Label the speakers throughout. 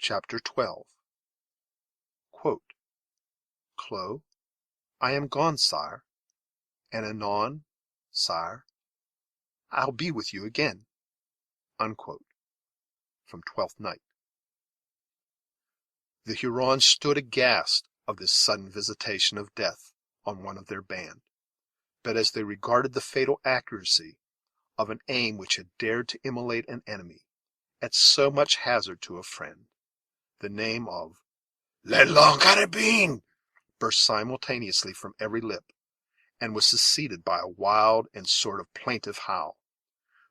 Speaker 1: Chapter 12. Quote, Clo, I am gone, sire, and anon, sire, I'll be with you again. Unquote. From Twelfth Night. The Hurons stood aghast of this sudden visitation of death on one of their band, but as they regarded the fatal accuracy of an aim which had dared to immolate an enemy at so much hazard to a friend, the name of "Les Longues Carabines" burst simultaneously from every lip, and was succeeded by a wild and sort of plaintive howl.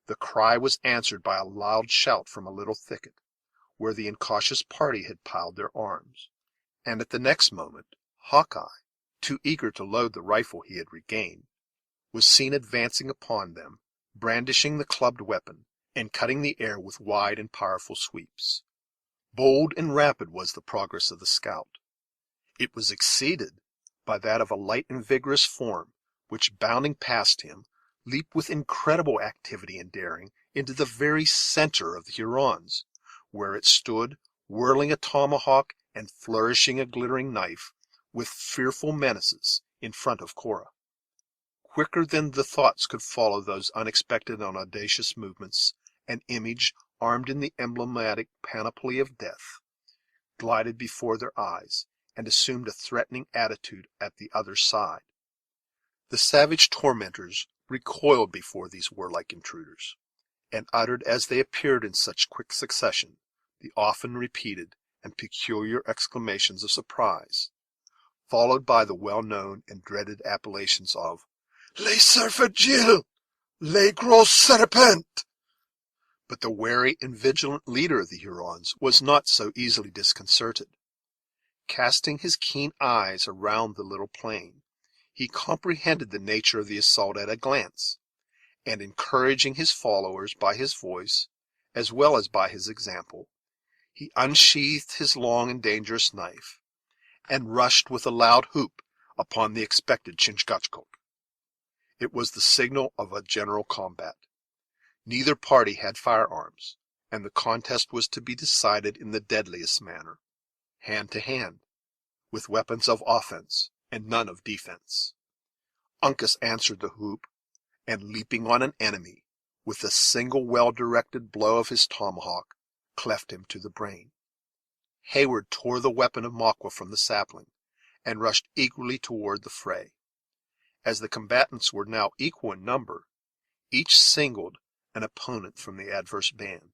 Speaker 1: The cry was answered by a loud shout from a little thicket, where the incautious party had piled their arms, and at the next moment Hawkeye, too eager to load the rifle he had regained, was seen advancing upon them, brandishing the clubbed weapon, and cutting the air with wide and powerful sweeps. Bold and rapid was the progress of the scout. It was exceeded by that of a light and vigorous form, which, bounding past him, leaped with incredible activity and daring into the very center of the Hurons, where it stood, whirling a tomahawk and flourishing a glittering knife, with fearful menaces, in front of Cora. Quicker than the thoughts could follow those unexpected and audacious movements, an image, armed in the emblematic panoply of death, glided before their eyes, and assumed a threatening attitude at the other side. The savage tormentors recoiled before these warlike intruders, and uttered, as they appeared in such quick succession, the often repeated and peculiar exclamations of surprise, followed by the well-known and dreaded appellations of "Les Serfagils! Les Gros Serpents!" But the wary and vigilant leader of the Hurons was not so easily disconcerted. Casting his keen eyes around the little plain, he comprehended the nature of the assault at a glance, and, encouraging his followers by his voice as well as by his example, he unsheathed his long and dangerous knife, and rushed with a loud whoop upon the expected Chingachgook. It was the signal of a general combat. Neither party had firearms, and the contest was to be decided in the deadliest manner, hand to hand, with weapons of offense and none of defense. Uncas answered the whoop, and, leaping on an enemy, with a single well-directed blow of his tomahawk, cleft him to the brain. Heyward tore the weapon of Maqua from the sapling, and rushed eagerly toward the fray. As the combatants were now equal in number, each singled an opponent from the adverse band.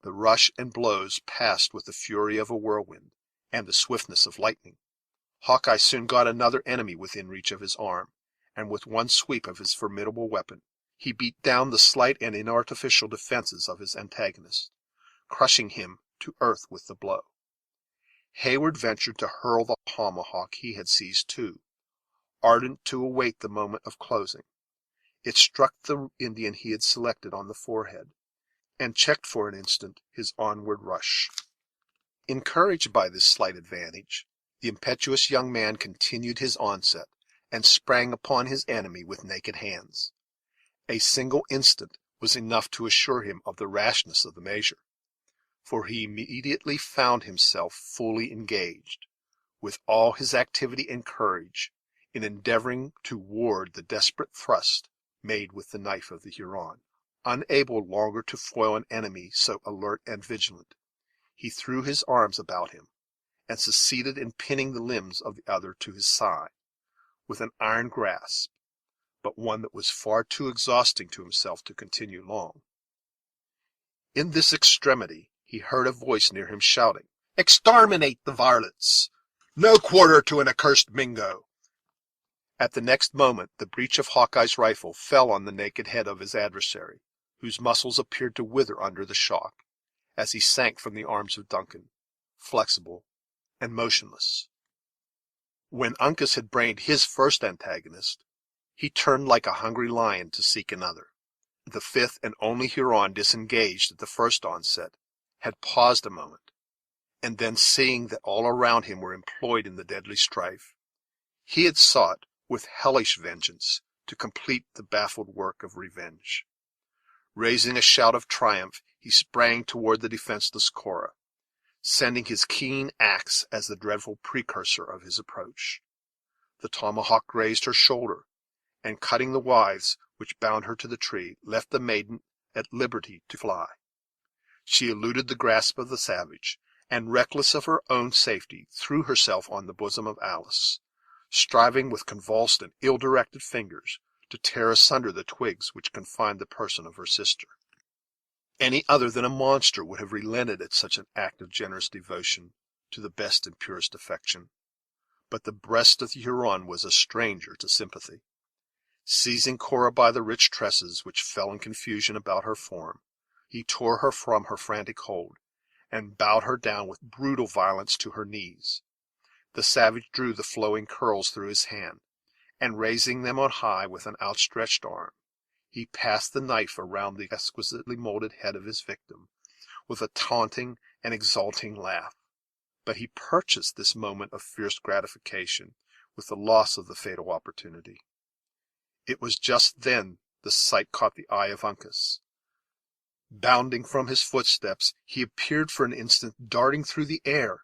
Speaker 1: The rush and blows passed with the fury of a whirlwind and the swiftness of lightning. Hawkeye soon got another enemy within reach of his arm, and with one sweep of his formidable weapon he beat down the slight and inartificial defenses of his antagonist, crushing him to earth with the blow. Heyward ventured to hurl the tomahawk he had seized too, ardent to await the moment of closing. It struck the Indian he had selected on the forehead, and checked for an instant his onward rush. Encouraged by this slight advantage, the impetuous young man continued his onset, and sprang upon his enemy with naked hands. A single instant was enough to assure him of the rashness of the measure, for he immediately found himself fully engaged, with all his activity and courage, in endeavoring to ward the desperate thrust made with the knife of the Huron. Unable longer to foil an enemy so alert and vigilant, he threw his arms about him, and succeeded in pinning the limbs of the other to his side, with an iron grasp, but one that was far too exhausting to himself to continue long. In this extremity he heard a voice near him shouting, "Exterminate the varlets! No quarter to an accursed Mingo!" At the next moment the breech of Hawkeye's rifle fell on the naked head of his adversary, whose muscles appeared to wither under the shock, as he sank from the arms of Duncan, flexible and motionless. When Uncas had brained his first antagonist, he turned like a hungry lion to seek another. The fifth and only Huron disengaged at the first onset had paused a moment, and then, seeing that all around him were employed in the deadly strife, he had sought with hellish vengeance to complete the baffled work of revenge. Raising a shout of triumph, he sprang toward the defenseless Cora, sending his keen axe as the dreadful precursor of his approach. The tomahawk grazed her shoulder, and cutting the withes which bound her to the tree, left the maiden at liberty to fly. She eluded the grasp of the savage, and, reckless of her own safety, threw herself on the bosom of Alice, striving with convulsed and ill-directed fingers to tear asunder the twigs which confined the person of her sister. Any other than a monster would have relented at such an act of generous devotion to the best and purest affection, but the breast of the Huron was a stranger to sympathy. Seizing Cora by the rich tresses which fell in confusion about her form, he tore her from her frantic hold, and bowed her down with brutal violence to her knees. The savage drew the flowing curls through his hand, and raising them on high with an outstretched arm, he passed the knife around the exquisitely molded head of his victim with a taunting and exulting laugh. But he purchased this moment of fierce gratification with the loss of the fatal opportunity. It was just then the sight caught the eye of Uncas. Bounding from his footsteps, he appeared for an instant darting through the air,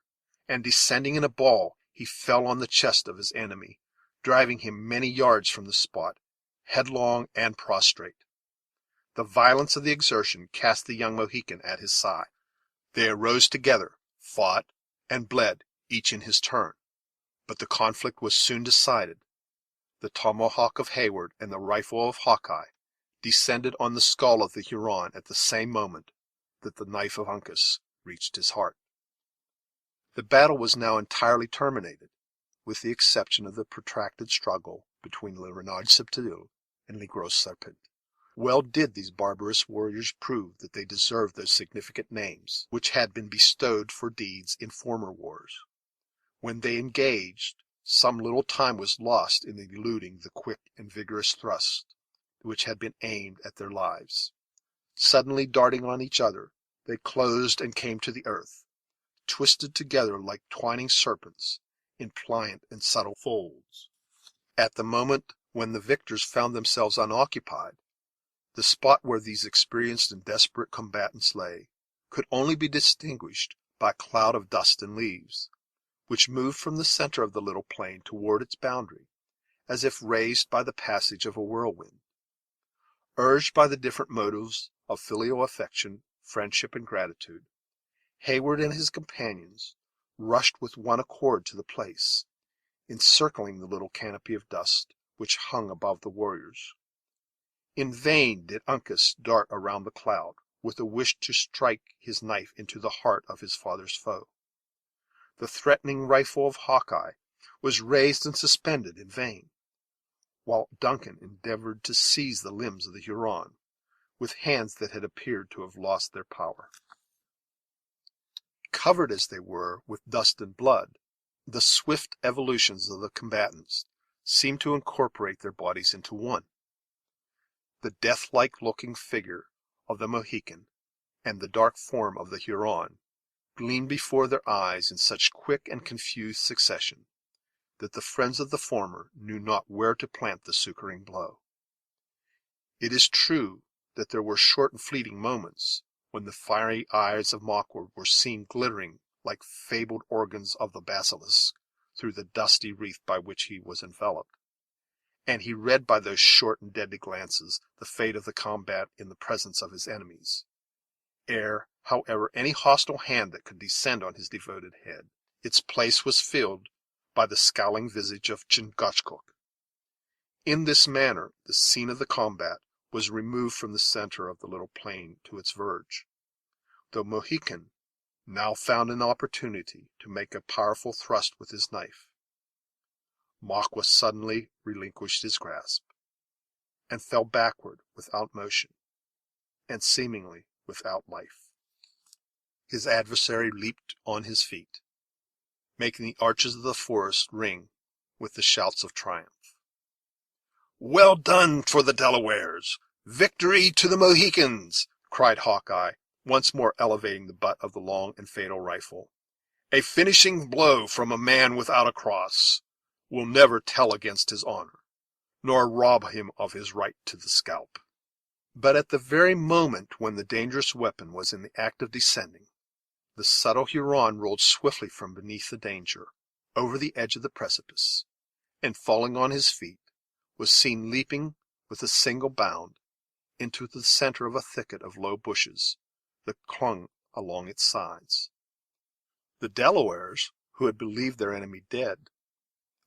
Speaker 1: and descending in a ball, he fell on the chest of his enemy, driving him many yards from the spot, headlong and prostrate. The violence of the exertion cast the young Mohican at his side. They arose together, fought, and bled, each in his turn, but the conflict was soon decided. The tomahawk of Hayward and the rifle of Hawkeye descended on the skull of the Huron at the same moment that the knife of Uncas reached his heart. The battle was now entirely terminated, with the exception of the protracted struggle between Le Renard Subtil and Le Gros Serpent. Well did these barbarous warriors prove that they deserved those significant names which had been bestowed for deeds in former wars. When they engaged, some little time was lost in eluding the quick and vigorous thrust which had been aimed at their lives. Suddenly darting on each other, they closed and came to the earth, twisted together like twining serpents in pliant and subtle folds. At the moment when the victors found themselves unoccupied, the spot where these experienced and desperate combatants lay could only be distinguished by a cloud of dust and leaves, which moved from the center of the little plain toward its boundary, as if raised by the passage of a whirlwind. Urged by the different motives of filial affection, friendship, and gratitude, Hayward and his companions rushed with one accord to the place, encircling the little canopy of dust which hung above the warriors. In vain did Uncas dart around the cloud, with a wish to strike his knife into the heart of his father's foe. The threatening rifle of Hawkeye was raised and suspended in vain, while Duncan endeavored to seize the limbs of the Huron, with hands that had appeared to have lost their power. Covered as they were with dust and blood, the swift evolutions of the combatants seemed to incorporate their bodies into one. The death-like looking figure of the Mohican and the dark form of the Huron gleamed before their eyes in such quick and confused succession that the friends of the former knew not where to plant the succoring blow. It is true that there were short and fleeting moments when the fiery eyes of Mawquer were seen glittering like fabled organs of the basilisk through the dusty wreath by which he was enveloped, and he read by those short and deadly glances the fate of the combat in the presence of his enemies. Ere, however, any hostile hand that could descend on his devoted head, its place was filled by the scowling visage of Chingachgook. In this manner the scene of the combat was removed from the center of the little plain to its verge. The Mohican now found an opportunity to make a powerful thrust with his knife. Mawquer suddenly relinquished his grasp, and fell backward without motion, and seemingly without life. His adversary leaped on his feet, making the arches of the forest ring with the shouts of triumph. "Well done for the Delawares! Victory to the Mohicans!" cried Hawkeye, once more elevating the butt of the long and fatal rifle. "A finishing blow from a man without a cross will never tell against his honor, nor rob him of his right to the scalp." But at the very moment when the dangerous weapon was in the act of descending, The subtle Huron rolled swiftly from beneath the danger, over the edge of the precipice, and falling on his feet, was seen leaping with a single bound into the center of a thicket of low bushes that clung along its sides. The Delawares, who had believed their enemy dead,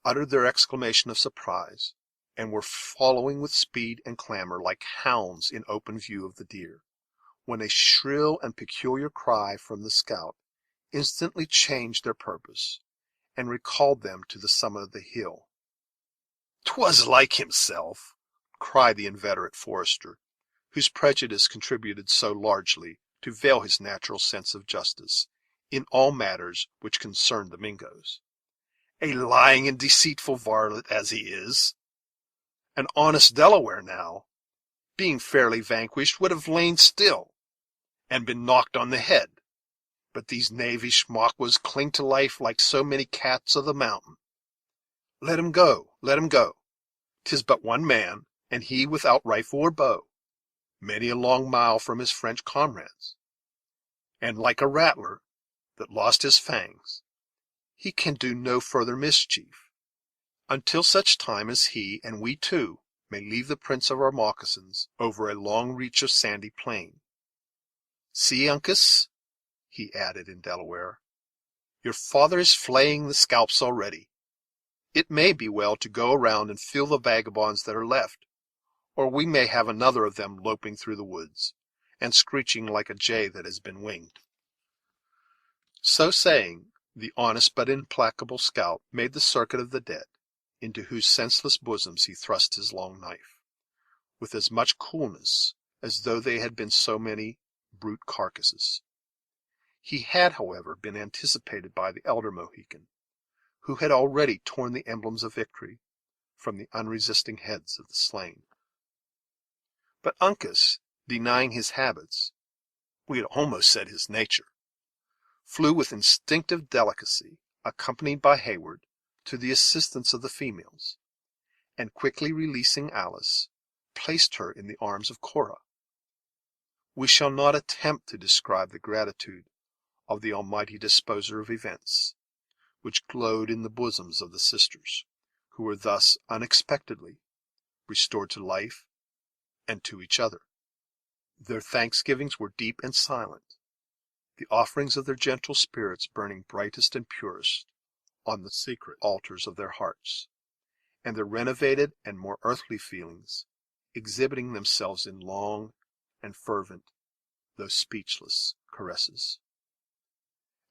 Speaker 1: uttered their exclamation of surprise, and were following with speed and clamor like hounds in open view of the deer, when a shrill and peculiar cry from the scout instantly changed their purpose, and recalled them to the summit of the hill. "'Twas like himself," cried the inveterate forester, whose prejudice contributed so largely to veil his natural sense of justice in all matters which concerned the Mingoes. "A lying and deceitful varlet as he is. An honest Delaware, now, being fairly vanquished, would have lain still, and been knocked on the head. But these knavish Maquas cling to life like so many cats of the mountain. Let him go, let him go. 'Tis but one man, and he without rifle or bow, many a long mile from his French comrades, and like a rattler that lost his fangs, he can do no further mischief, until such time as he and we too may leave the prints of our moccasins over a long reach of sandy plain. See, Uncas," he added in Delaware, "your father is flaying the scalps already. It may be well to go around and fill the vagabonds that are left, or we may have another of them loping through the woods, and screeching like a jay that has been winged." So saying, the honest but implacable scout made the circuit of the dead, into whose senseless bosoms he thrust his long knife, with as much coolness as though they had been so many brute carcasses. He had, however, been anticipated by the elder Mohican, who had already torn the emblems of victory from the unresisting heads of the slain. But Uncas, denying his habits, we had almost said his nature, flew with instinctive delicacy, accompanied by Hayward, to the assistance of the females, and quickly releasing Alice, placed her in the arms of Cora. We shall not attempt to describe the gratitude of the Almighty Disposer of events, which glowed in the bosoms of the sisters, who were thus unexpectedly restored to life and to each other. Their thanksgivings were deep and silent, the offerings of their gentle spirits burning brightest and purest on the secret altars of their hearts, and their renovated and more earthly feelings exhibiting themselves in long and fervent, though speechless, caresses.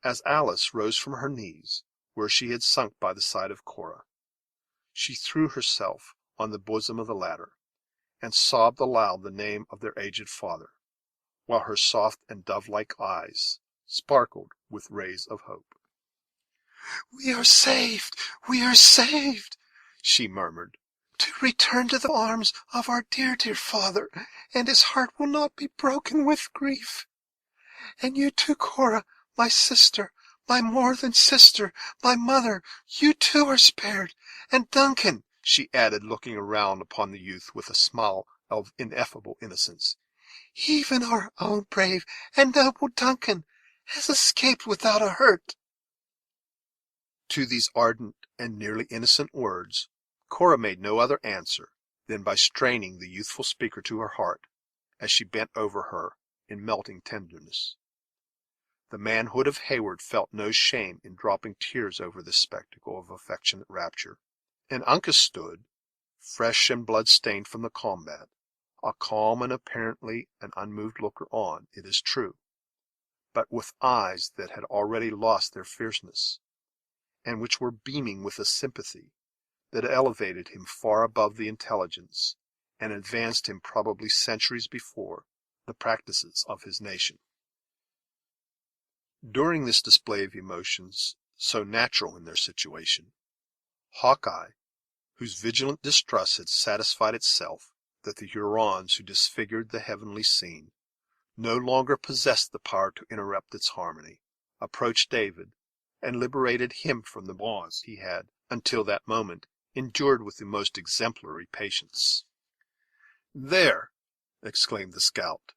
Speaker 1: As Alice rose from her knees, where she had sunk by the side of Cora, she threw herself on the bosom of the latter, and sobbed aloud the name of their aged father, while her soft and dove-like eyes sparkled with rays of hope. "We are saved, we are saved," she murmured, "to return to the arms of our dear, dear father, and his heart will not be broken with grief. And you too, Cora, my sister, my more than sister, my mother, you too are spared. And Duncan," she added, looking around upon the youth with a smile of ineffable innocence, "even our own brave and noble Duncan has escaped without a hurt." To these ardent and nearly innocent words, Cora made no other answer than by straining the youthful speaker to her heart, as she bent over her in melting tenderness. The manhood of Hayward felt no shame in dropping tears over this spectacle of affectionate rapture, and Uncas stood, fresh and blood-stained from the combat, a calm and apparently an unmoved looker on, it is true, but with eyes that had already lost their fierceness, and which were beaming with a sympathy that elevated him far above the intelligence, and advanced him probably centuries before the practices of his nation. During this display of emotions, so natural in their situation, Hawkeye, whose vigilant distrust had satisfied itself that the Hurons who disfigured the heavenly scene no longer possessed the power to interrupt its harmony, approached David, and liberated him from the bonds he had, until that moment, endured with the most exemplary patience. "There!" exclaimed the scout,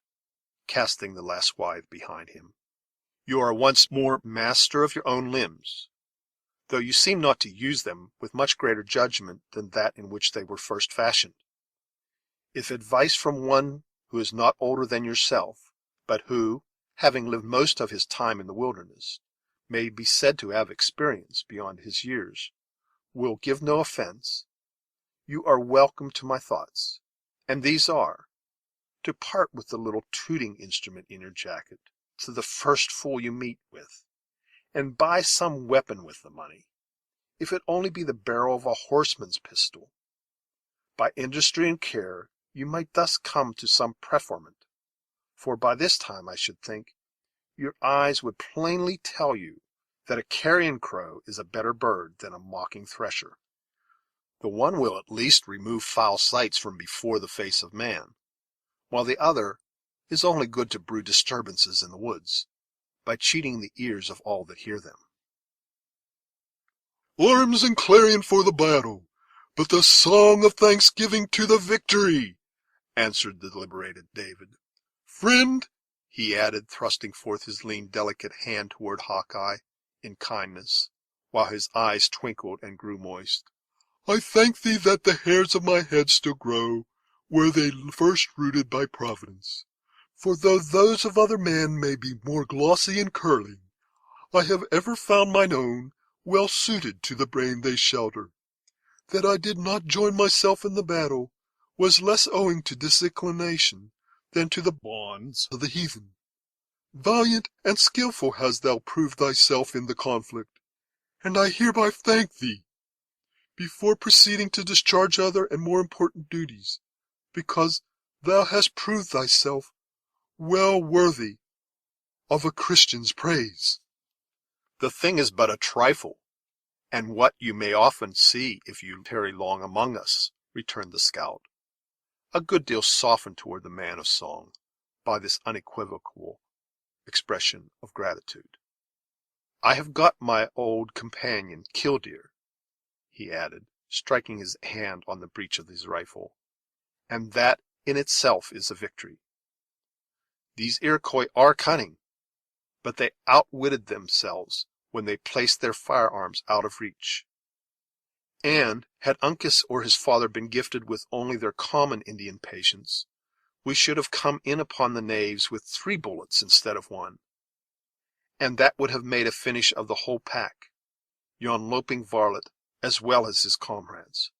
Speaker 1: casting the last swath behind him. You are once more master of your own limbs, though you seem not to use them with much greater judgment than that in which they were first fashioned. If advice from one who is not older than yourself, but who, having lived most of his time in the wilderness, may be said to have experience beyond his years, will give no offense, you are welcome to my thoughts, and these are, to part with the little tooting instrument in your jacket to the first fool you meet with, and buy some weapon with the money, if it only be the barrel of a horseman's pistol. By industry and care you might thus come to some preferment, for by this time, I should think, your eyes would plainly tell you that a carrion crow is a better bird than a mocking thresher. The one will at least remove foul sights from before the face of man, while the other is only good to brew disturbances in the woods, by cheating the ears of all that hear them. Arms and clarion for the battle, but the song of thanksgiving to the victory, answered the liberated David. Friend, he added, thrusting forth his lean, delicate hand toward Hawkeye in kindness, while his eyes twinkled and grew moist, I thank thee that the hairs of my head still grow where they first rooted by Providence. For though those of other men may be more glossy and curling, I have ever found mine own well suited to the brain they shelter. That I did not join myself in the battle was less owing to disinclination than to the bonds of the heathen. Valiant and skilful hast thou proved thyself in the conflict, and I hereby thank thee, before proceeding to discharge other and more important duties, because thou hast proved thyself well worthy of a Christian's praise. The thing is but a trifle, and what you may often see if you tarry long among us, returned the scout, a good deal softened toward the man of song by this unequivocal expression of gratitude. I have got my old companion Killdeer, he added, striking his hand on the breech of his rifle, and that in itself is a victory. These Iroquois are cunning, but they outwitted themselves when they placed their firearms out of reach. And had Uncas or his father been gifted with only their common Indian patience, we should have come in upon the knaves with 3 bullets instead of 1, and that would have made a finish of the whole pack, yon loping varlet as well as his comrades.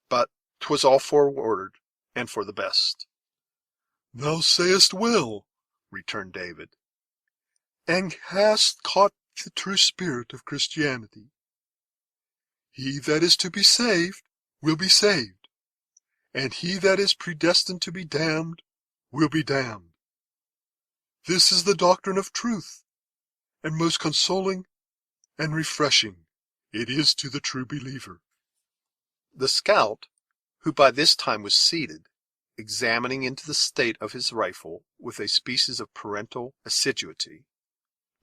Speaker 1: But 'twas all foreordered, and for the best. Thou sayest well, returned David, and hast caught the true spirit of Christianity. He that is to be saved will be saved, and he that is predestined to be damned will be damned. This is the doctrine of truth, and most consoling and refreshing it is to the true believer. The scout, who by this time was seated, examining into the state of his rifle with a species of parental assiduity,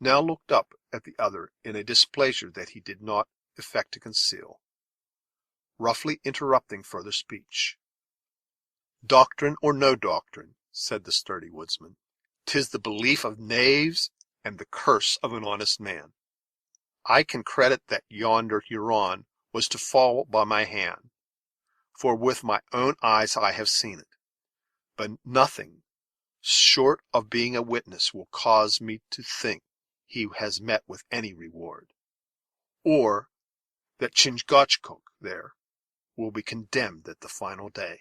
Speaker 1: now looked up at the other in a displeasure that he did not affect to conceal, roughly interrupting further speech. Doctrine or no doctrine, said the sturdy woodsman, 'tis the belief of knaves and the curse of an honest man. I can credit that yonder Huron was to fall by my hand, for with my own eyes I have seen it, but nothing short of being a witness will cause me to think he has met with any reward, or that Chingachgook there will be condemned at the final day.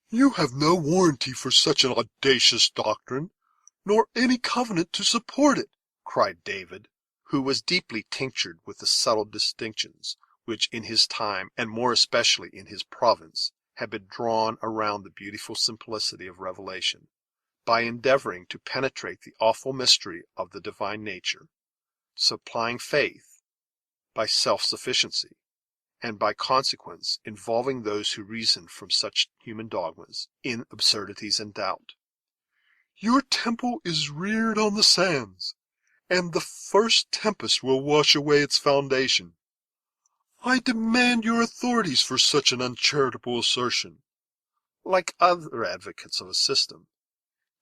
Speaker 1: You have no warranty for such an audacious doctrine, nor any covenant to support it, cried David, who was deeply tinctured with the subtle distinctions which in his time, and more especially in his province, had been drawn around the beautiful simplicity of revelation, by endeavoring to penetrate the awful mystery of the divine nature, supplying faith by self-sufficiency, and by consequence involving those who reason from such human dogmas in absurdities and doubt. Your temple is reared on the sands, and the first tempest will wash away its foundation. I demand your authorities for such an uncharitable assertion. Like other advocates of a system,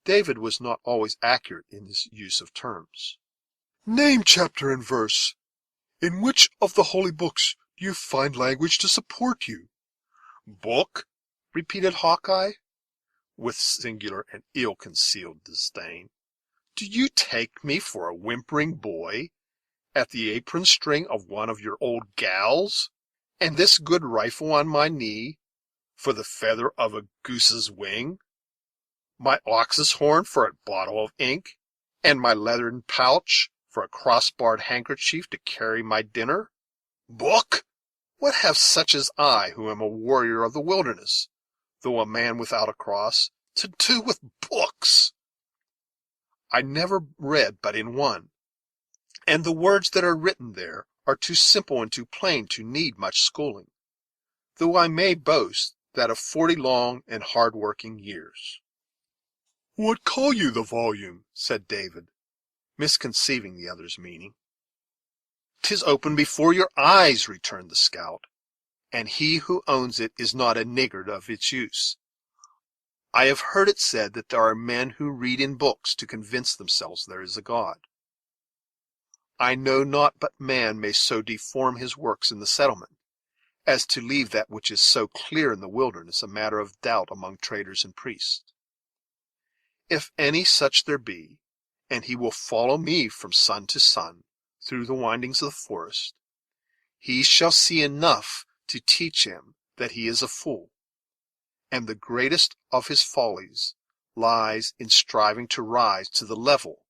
Speaker 1: David was not always accurate in his use of terms. "Name chapter and verse. In which of the holy books do you find language to support you?" "Book!" repeated Hawkeye, with singular and ill-concealed disdain. "Do you take me for a whimpering boy, at the apron string of one of your old gals, and this good rifle on my knee for the feather of a goose's wing, my ox's horn for a bottle of ink, and my leathern pouch for a cross-barred handkerchief to carry my dinner? Book! What have such as I, who am a warrior of the wilderness, though a man without a cross, to do with books? I never read but in one, and the words that are written there are too simple and too plain to need much schooling, though I may boast that of 40 long and hard-working years." "What call you the volume?" said David, misconceiving the other's meaning. "'Tis open before your eyes," returned the scout, "and he who owns it is not a niggard of its use. I have heard it said that there are men who read in books to convince themselves there is a God. I know not but man may so deform his works in the settlement, as to leave that which is so clear in the wilderness a matter of doubt among traders and priests. If any such there be, and he will follow me from sun to sun through the windings of the forest, he shall see enough to teach him that he is a fool, and the greatest of his follies lies in striving to rise to the level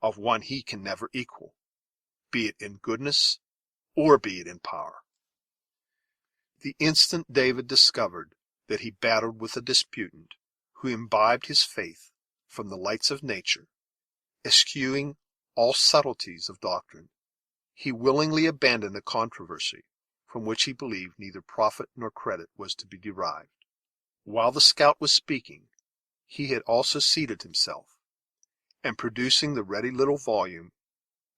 Speaker 1: of one he can never equal, be it in goodness or be it in power." The instant David discovered that he battled with a disputant who imbibed his faith from the lights of nature, eschewing all subtleties of doctrine, he willingly abandoned a controversy from which he believed neither profit nor credit was to be derived. While the scout was speaking, he had also seated himself, and producing the ready little volume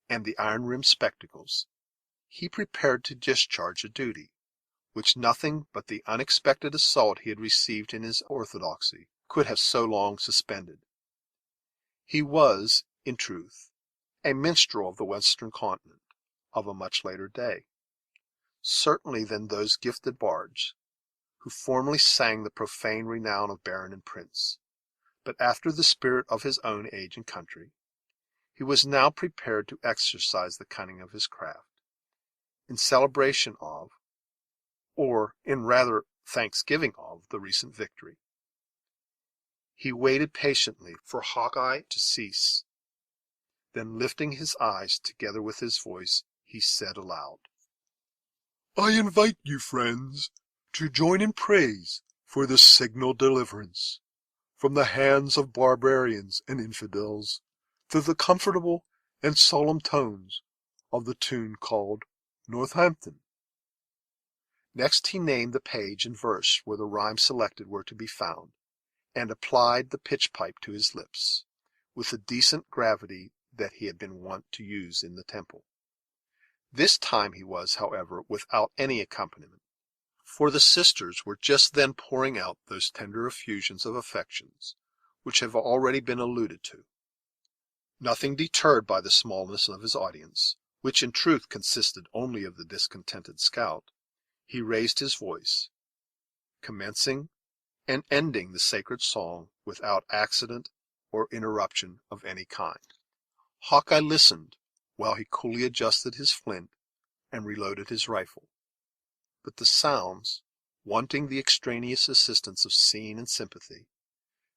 Speaker 1: and the iron-rimmed spectacles, he prepared to discharge a duty which nothing but the unexpected assault he had received in his orthodoxy could have so long suspended. He was, in truth, a minstrel of the western continent, of a much later day, certainly, than those gifted bards who formerly sang the profane renown of baron and prince; but after the spirit of his own age and country, he was now prepared to exercise the cunning of his craft, in celebration of, or in rather thanksgiving of, the recent victory. He waited patiently for Hawkeye to cease. Then, lifting his eyes together with his voice, he said aloud, "I invite you, friends, to join in praise for this signal deliverance from the hands of barbarians and infidels, to the comfortable and solemn tones of the tune called Northampton." Next he named the page and verse where the rhymes selected were to be found, and applied the pitch-pipe to his lips, with the decent gravity that he had been wont to use in the temple. This time he was, however, without any accompaniment, for the sisters were just then pouring out those tender effusions of affections which have already been alluded to. Nothing deterred by the smallness of his audience, which in truth consisted only of the discontented scout, he raised his voice, commencing and ending the sacred song without accident or interruption of any kind. Hawkeye listened while he coolly adjusted his flint and reloaded his rifle, but the sounds, wanting the extraneous assistance of scene and sympathy,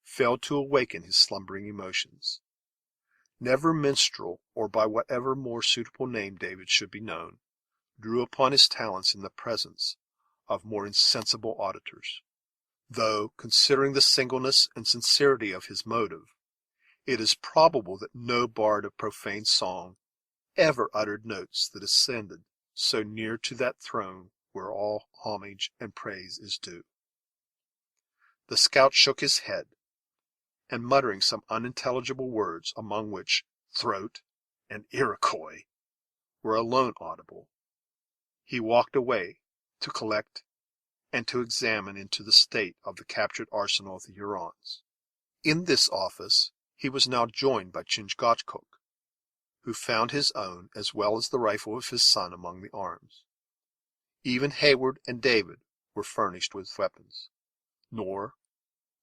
Speaker 1: failed to awaken his slumbering emotions. Never minstrel, or by whatever more suitable name David should be known, drew upon his talents in the presence of more insensible auditors, though, considering the singleness and sincerity of his motive, it is probable that no bard of profane song ever uttered notes that ascended so near to that throne where all homage and praise is due. The scout shook his head, and muttering some unintelligible words, among which throat and Iroquois were alone audible, he walked away to collect and to examine into the state of the captured arsenal of the Hurons. In this office he was now joined by Chingachgook, who found his own as well as the rifle of his son among the arms. Even Hayward and David were furnished with weapons, nor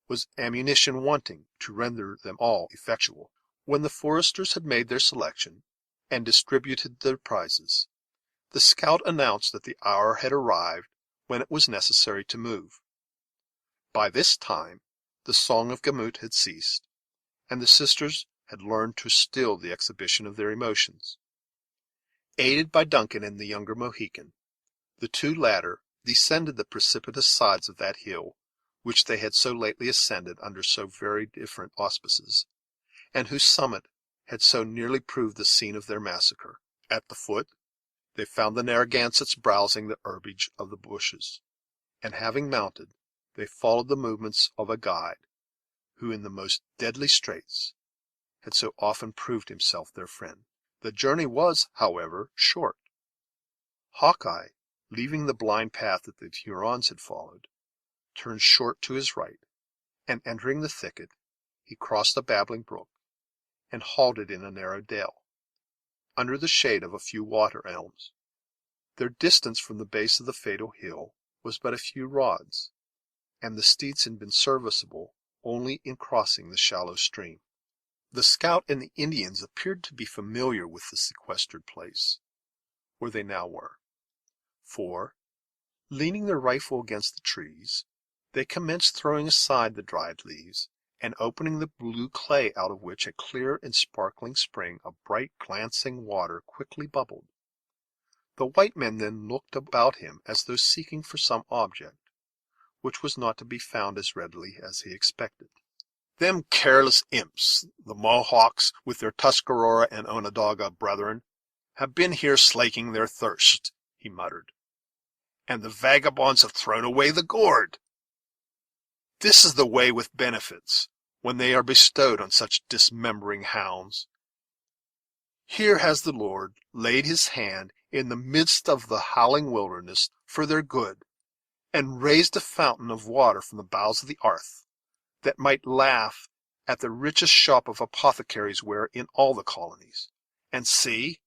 Speaker 1: was ammunition wanting to render them all effectual. When the foresters had made their selection, and distributed their prizes, the scout announced that the hour had arrived when it was necessary to move. By this time the song of Gamut had ceased, and the sisters had learned to still the exhibition of their emotions. Aided by Duncan and the younger Mohican, the two latter descended the precipitous sides of that hill which they had so lately ascended under so very different auspices, and whose summit had so nearly proved the scene of their massacre. At the foot they found the Narragansetts browsing the herbage of the bushes, and having mounted, they followed the movements of a guide, who in the most deadly straits had so often proved himself their friend. The journey was, however, short. Hawkeye, leaving the blind path that the Hurons had followed, turned short to his right, and entering the thicket, he crossed a babbling brook, and halted in a narrow dell, under the shade of a few water elms. Their distance from the base of the fatal hill was but a few rods, and the steeds had been serviceable only in crossing the shallow stream. The scout and the Indians appeared to be familiar with the sequestered place where they now were, for, leaning their rifle against the trees, they commenced throwing aside the dried leaves, and opening the blue clay out of which a clear and sparkling spring of bright glancing water quickly bubbled. The white man then looked about him as though seeking for some object, which was not to be found as readily as he expected. "Them careless imps, the Mohawks, with their Tuscarora and Onondaga brethren, have been here slaking their thirst," he muttered, "and the vagabonds have thrown away the gourd. This is the way with benefits, when they are bestowed on such dismembering hounds. Here has the Lord laid his hand in the midst of the howling wilderness for their good, and raised a fountain of water from the bowels of the earth, that might laugh at the richest shop of apothecaries' ware in all the colonies. And see,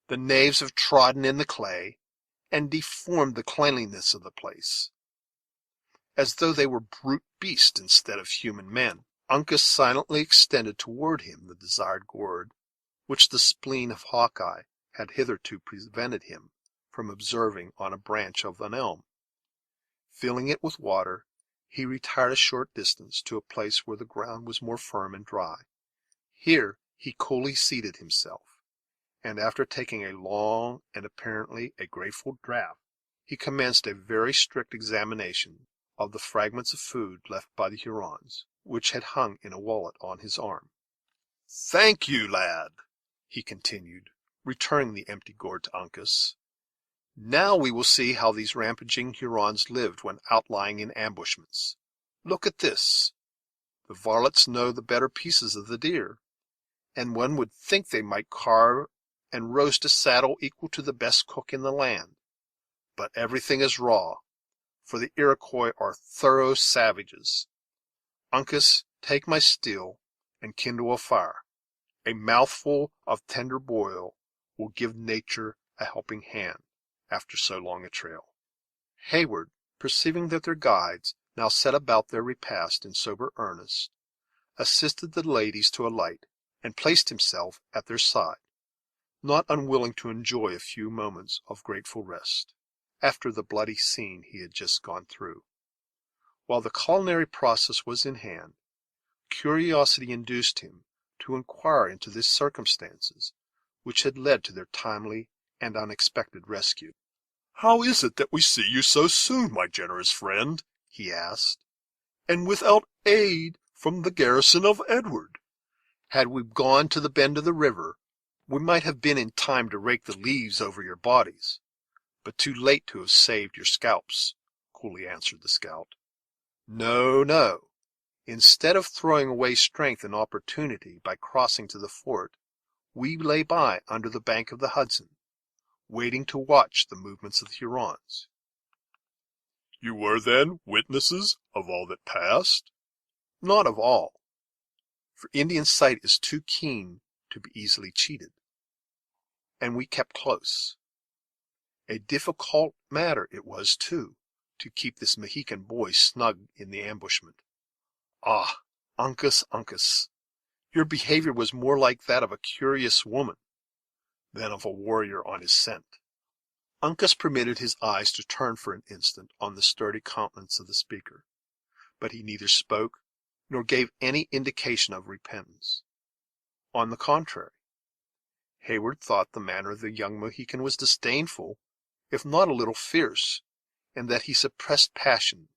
Speaker 1: the knaves have trodden in the clay, and deformed the cleanliness of the place, as though they were brute beasts instead of human men." Uncas silently extended toward him the desired gourd, which the spleen of Hawkeye had hitherto prevented him from observing on a branch of an elm. Filling it with water, he retired a short distance to a place where the ground was more firm and dry. Here he coolly seated himself, and after taking a long and apparently a grateful draught, he commenced a very strict examination of the fragments of food left by the Hurons, which had hung in a wallet on his arm. "Thank you, lad," he continued, returning the empty gourd to Uncas. "Now we will see how these rampaging Hurons lived when outlying in ambushments. Look at this. The varlets know the better pieces of the deer, and one would think they might carve and roast a saddle equal to the best cook in the land. But everything is raw, for the Iroquois are thorough savages. Uncas, take my steel and kindle a fire. A mouthful of tender boil will give nature a helping hand after so long a trail." Hayward, perceiving that their guides now set about their repast in sober earnest, assisted the ladies to alight, and placed himself at their side, not unwilling to enjoy a few moments of grateful rest, after the bloody scene he had just gone through. While the culinary process was in hand, curiosity induced him to inquire into the circumstances which had led to their timely and unexpected rescue. "How is it that we see you so soon, my generous friend?" he asked, "and without aid from the garrison of Edward? Had we gone to the bend of the river, we might have been in time to rake the leaves over your bodies, but too late to have saved your scalps," coolly answered the scout. "No, no. Instead of throwing away strength and opportunity by crossing to the fort, we lay by under the bank of the Hudson, waiting to watch the movements of the Hurons." "You were, then, witnesses of all that passed?" "Not of all. for Indian sight is too keen to be easily cheated, and we kept close. A difficult matter it was, too, to keep this Mohican boy snug in the ambushment. Ah, Uncas, Uncas, your behavior was more like that of a curious woman than of a warrior on his scent. Uncas permitted his eyes to turn for an instant on the sturdy countenance of the speaker, but he neither spoke nor gave any indication of repentance. On the contrary, Heyward thought the manner of the young Mohican was disdainful, if not a little fierce, and that he suppressed passions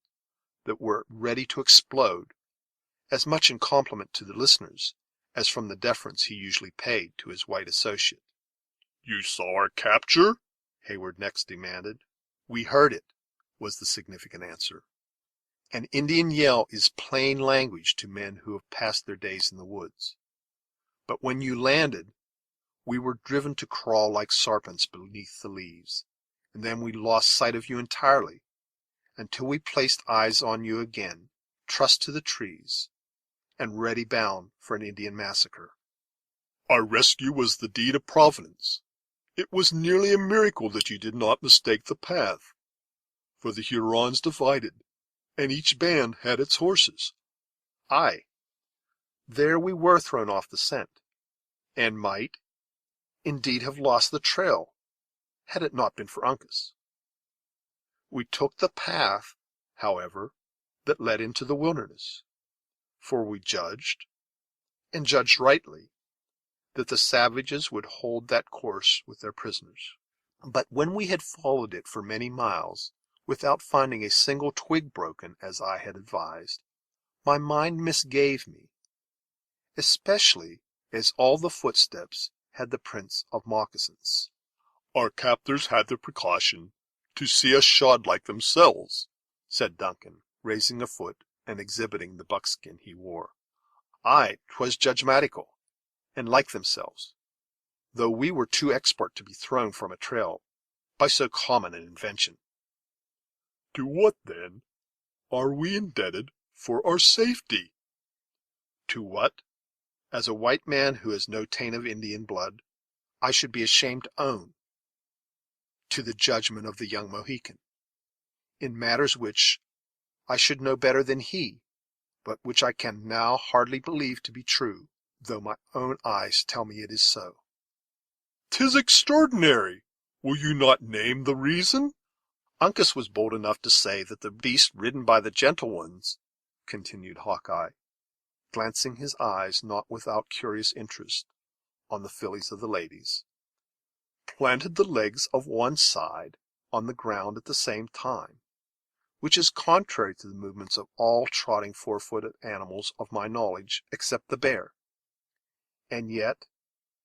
Speaker 1: that were ready to explode, as much in compliment to the listeners as from the deference he usually paid to his white associate. "You saw our capture?" Heyward next demanded. "We heard it," was the significant answer. An Indian yell is plain language to men who have passed their days in the woods. But when you landed, we were driven to crawl like serpents beneath the leaves, and then we lost sight of you entirely, until we placed eyes on you again, trussed to the trees, and ready bound for an Indian massacre. Our rescue was the deed of Providence. It was nearly a miracle that you did not mistake the path, for the Hurons divided, and each band had its horses. Aye, there we were thrown off the scent, and might, indeed, have lost the trail, had it not been for Uncas. We took the path, however, that led into the wilderness, for we judged, and judged rightly, that the savages would hold that course with their prisoners. But when we had followed it for many miles, without finding a single twig broken, as I had advised, my mind misgave me, especially as all the footsteps had the prints of moccasins. Our captors had the precaution to see us shod like themselves, said Duncan, raising a foot and exhibiting the buckskin he wore. Aye, 'twas judgmatical, and like themselves, though we were too expert to be thrown from a trail by so common an invention. To what, then, are we indebted for our safety? To what, as a white man who has no taint of Indian blood, I should be ashamed to own. To the judgment of the young Mohican, in matters which I should know better than he, but which I can now hardly believe to be true, though my own eyes tell me it is so. 'Tis extraordinary. Will you not name the reason? Uncas was bold enough to say that the beast ridden by the gentle ones, continued Hawkeye, glancing his eyes, not without curious interest, on the fillies of the ladies, planted the legs of one side on the ground at the same time, which is contrary to the movements of all trotting four-footed animals of my knowledge, except the bear. And yet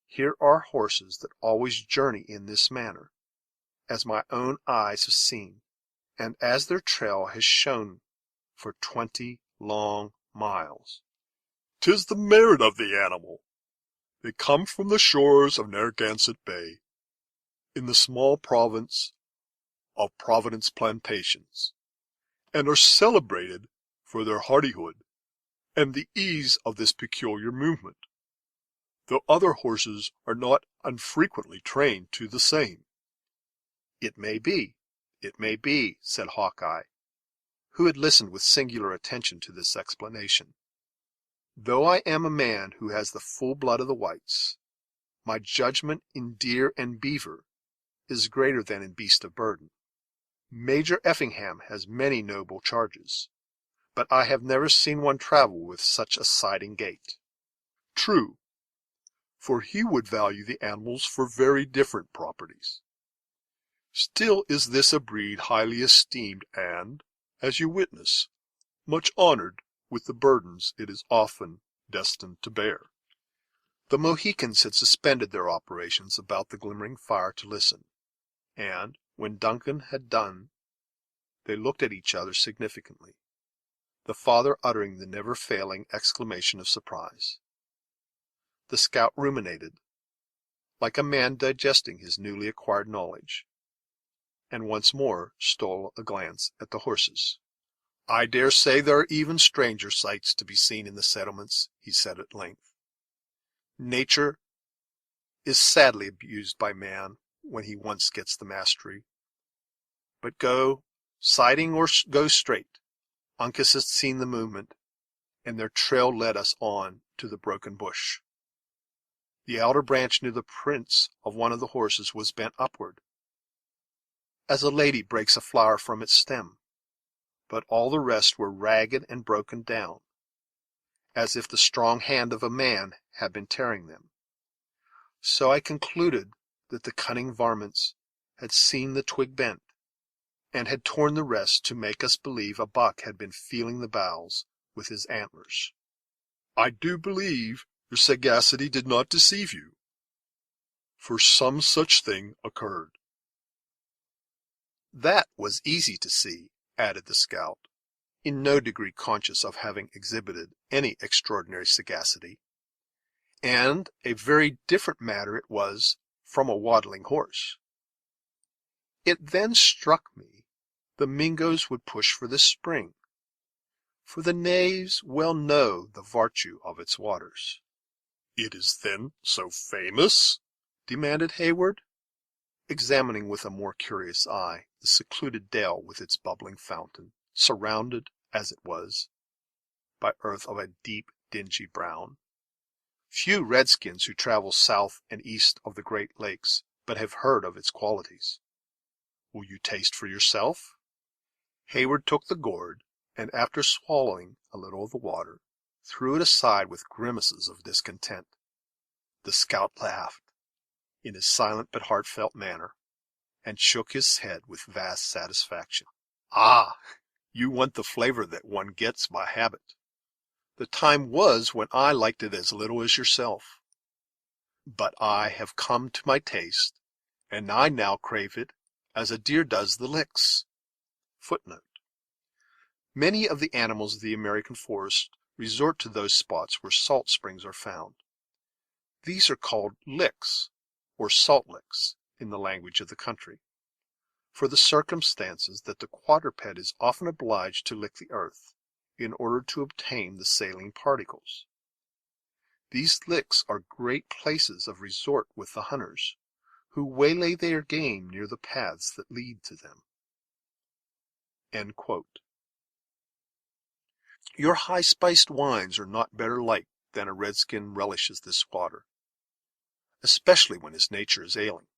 Speaker 1: here are horses that always journey in this manner, as my own eyes have seen, and as their trail has shown for 20 long miles. 'Tis the merit of the animal. They come from the shores of Narragansett Bay, in the small province of Providence Plantations, and are celebrated for their hardihood and the ease of this peculiar movement, though other horses are not unfrequently trained to the same. It may be, said Hawkeye, who had listened with singular attention to this explanation. Though I am a man who has the full blood of the whites, my judgment in deer and beaver is greater than in beast of burden. Major Effingham has many noble charges, but I have never seen one travel with such a siding gait. True, for he would value the animals for very different properties. Still is this a breed highly esteemed and, as you witness, much honored with the burdens it is often destined to bear. The Mohicans had suspended their operations about the glimmering fire to listen, and, when Duncan had done, they looked at each other significantly, the father uttering the never-failing exclamation of surprise. The scout ruminated, like a man digesting his newly acquired knowledge, and once more stole a glance at the horses. "I dare say there are even stranger sights to be seen in the settlements," he said at length. "Nature is sadly abused by man when he once gets the mastery. But go siding or go straight, Uncas has seen the movement, and their trail led us on to the broken bush. The outer branch near the prints of one of the horses was bent upward, as a lady breaks a flower from its stem, but all the rest were ragged and broken down, as if the strong hand of a man had been tearing them. So I concluded that the cunning varmints had seen the twig bent, and had torn the rest to make us believe a buck had been feeling the boughs with his antlers." "I do believe your sagacity did not deceive you, for some such thing occurred." "That was easy to see," added the scout, in no degree conscious of having exhibited any extraordinary sagacity, "and a very different matter it was from a waddling horse. It then struck me the Mingoes would push for this spring, for the knaves well know the vartue of its waters." "It is then so famous?" demanded Hayward, examining with a more curious eye the secluded dell with its bubbling fountain, surrounded, as it was, by earth of a deep, dingy brown. Few redskins who travel south and east of the Great Lakes but have heard of its qualities. "Will you taste for yourself?" Hayward took the gourd, and after swallowing a little of the water, threw it aside with grimaces of discontent. The scout laughed, in his silent but heartfelt manner, and shook his head with vast satisfaction. "Ah, you want the flavor that one gets by habit. The time was when I liked it as little as yourself, but I have come to my taste, and I now crave it as a deer does the licks." Footnote: Many of the animals of the American forest resort to those spots where salt springs are found. These are called licks, or salt licks, in the language of the country, for the circumstances that the quadruped is often obliged to lick the earth, in order to obtain the saline particles. These licks are great places of resort with the hunters, who waylay their game near the paths that lead to them. End quote. Your high-spiced wines are not better liked than a redskin relishes this water, especially when his nature is ailing.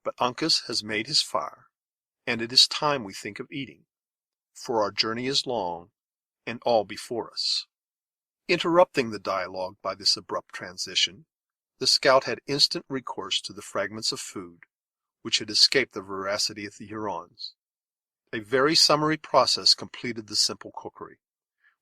Speaker 1: But Uncas has made his fire, and it is time we think of eating, for our journey is long, and all before us. Interrupting the dialogue by this abrupt transition, the scout had instant recourse to the fragments of food which had escaped the voracity of the Hurons. A very summary process completed the simple cookery,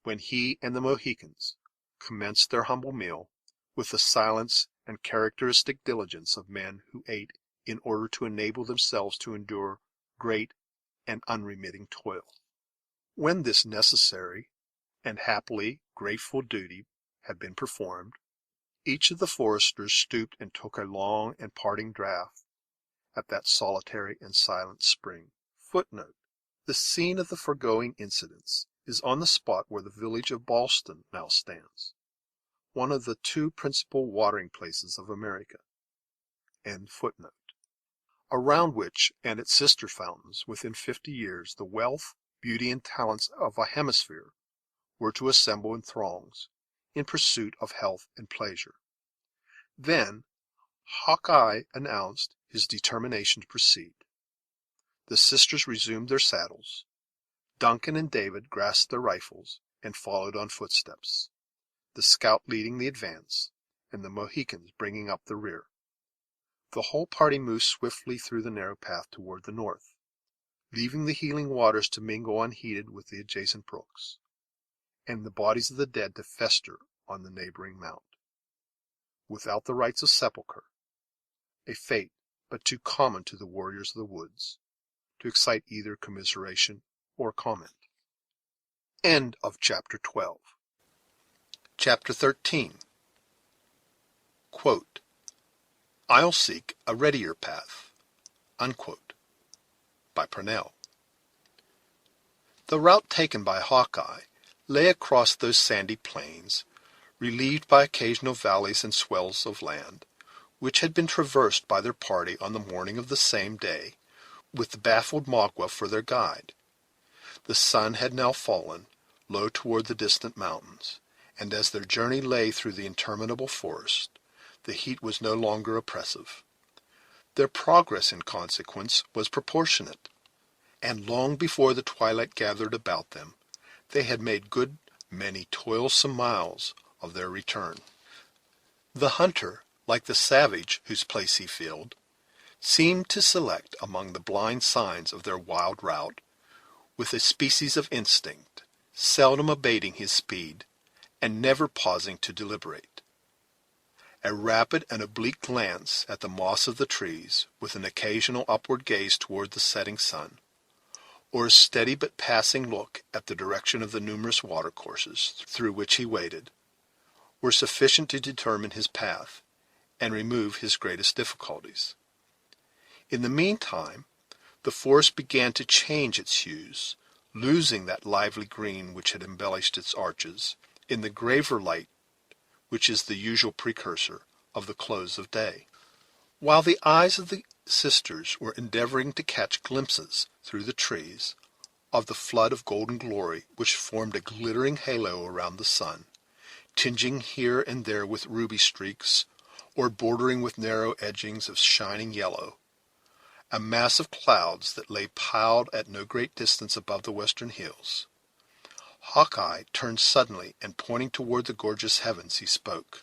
Speaker 1: when he and the Mohicans commenced their humble meal with the silence and characteristic diligence of men who ate in order to enable themselves to endure great and unremitting toil. When this necessary and happily grateful duty had been performed, each of the foresters stooped and took a long and parting draught at that solitary and silent spring. Footnote: The scene of the foregoing incidents is on the spot where the village of Ballston now stands, one of the two principal watering places of America. End footnote. Around which and its sister fountains, within 50 years, the wealth, beauty, and talents of a hemisphere were to assemble in throngs, in pursuit of health and pleasure. Then Hawkeye announced his determination to proceed. The sisters resumed their saddles. Duncan and David grasped their rifles and followed on footsteps, the scout leading the advance, and the Mohicans bringing up the rear. The whole party moved swiftly through the narrow path toward the north, leaving the healing waters to mingle unheeded with the adjacent brooks, and the bodies of the dead to fester on the neighboring mount, without the rites of sepulchre, a fate but too common to the warriors of the woods to excite either commiseration or comment. End of chapter 12. Chapter 13. Quote, "I'll seek a readier path," unquote, by Purnell. The route taken by Hawkeye lay across those sandy plains, relieved by occasional valleys and swells of land, which had been traversed by their party on the morning of the same day, with the baffled Magua for their guide. The sun had now fallen, low toward the distant mountains, and as their journey lay through the interminable forest, the heat was no longer oppressive. Their progress, in consequence, was proportionate, and long before the twilight gathered about them, they had made good many toilsome miles of their return. The hunter, like the savage whose place he filled, seemed to select among the blind signs of their wild route, with a species of instinct, seldom abating his speed, and never pausing to deliberate. A rapid and oblique glance at the moss of the trees, with an occasional upward gaze toward the setting sun, or a steady but passing look at the direction of the numerous watercourses through which he waded, were sufficient to determine his path, and remove his greatest difficulties. In the meantime, the forest began to change its hues, losing that lively green which had embellished its arches, in the graver light which is the usual precursor of the close of day. While the eyes of the sisters were endeavoring to catch glimpses through the trees of the flood of golden glory which formed a glittering halo around the sun, tinging here and there with ruby streaks, or bordering with narrow edgings of shining yellow, a mass of clouds that lay piled at no great distance above the western hills, Hawkeye turned suddenly, and pointing toward the gorgeous heavens, he spoke.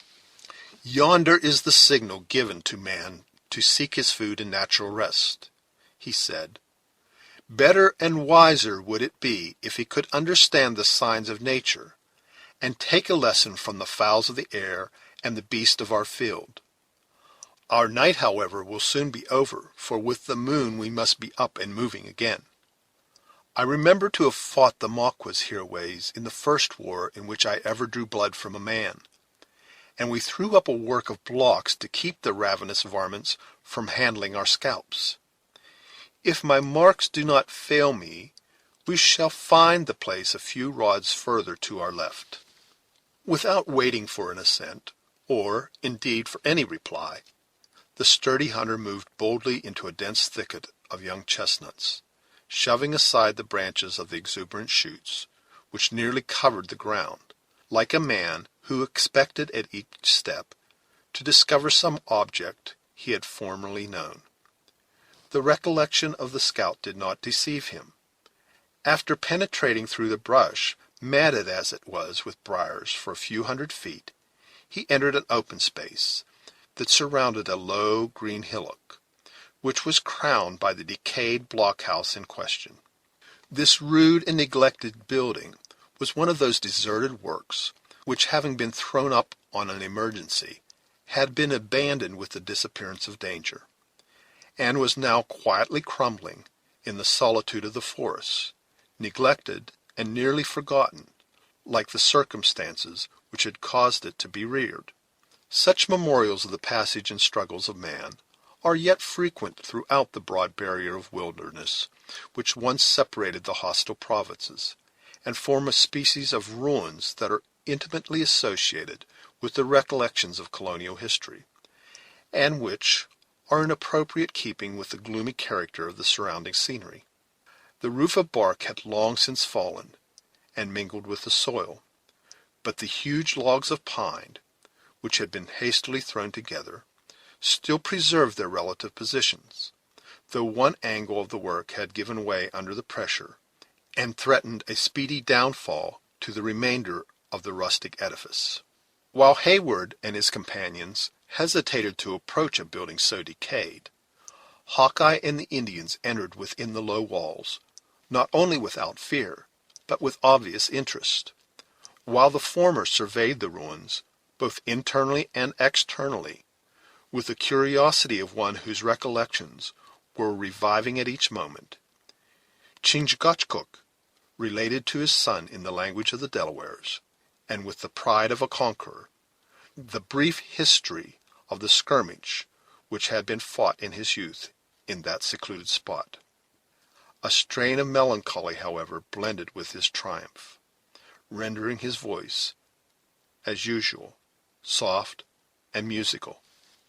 Speaker 1: "Yonder is the signal given to man to seek his food and natural rest," he said. "Better and wiser would it be if he could understand the signs of nature, and take a lesson from the fowls of the air and the beasts of our field. Our night, however, will soon be over, for with the moon we must be up and moving again. I remember to have fought the Maquas hereaways in the first war in which I ever drew blood from a man, and we threw up a work of blocks to keep the ravenous varmints from handling our scalps. If my marks do not fail me, we shall find the place a few rods further to our left." Without waiting for an assent, or, indeed, for any reply, the sturdy hunter moved boldly into a dense thicket of young chestnuts, shoving aside the branches of the exuberant shoots, which nearly covered the ground, like a man who expected at each step to discover some object he had formerly known. The recollection of the scout did not deceive him. After penetrating through the brush, matted as it was with briars, for a few hundred feet, he entered an open space that surrounded a low green hillock, which was crowned by the decayed blockhouse in question. This rude and neglected building was one of those deserted works which, having been thrown up on an emergency, had been abandoned with the disappearance of danger, and was now quietly crumbling in the solitude of the forest, neglected and nearly forgotten, like the circumstances which had caused it to be reared. Such memorials of the passage and struggles of man are yet frequent throughout the broad barrier of wilderness which once separated the hostile provinces, and form a species of ruins that are intimately associated with the recollections of colonial history, and which are in appropriate keeping with the gloomy character of the surrounding scenery. The roof of bark had long since fallen, and mingled with the soil, but the huge logs of pine, which had been hastily thrown together, still preserved their relative positions, though one angle of the work had given way under the pressure, and threatened a speedy downfall to the remainder of the rustic edifice. While Hayward and his companions hesitated to approach a building so decayed, Hawkeye and the Indians entered within the low walls, not only without fear, but with obvious interest. While the former surveyed the ruins, both internally and externally, with the curiosity of one whose recollections were reviving at each moment, Chingachgook related to his son in the language of the Delawares, and with the pride of a conqueror, the brief history of the skirmish which had been fought in his youth in that secluded spot. A strain of melancholy, however, blended with his triumph, rendering his voice, as usual, soft and musical.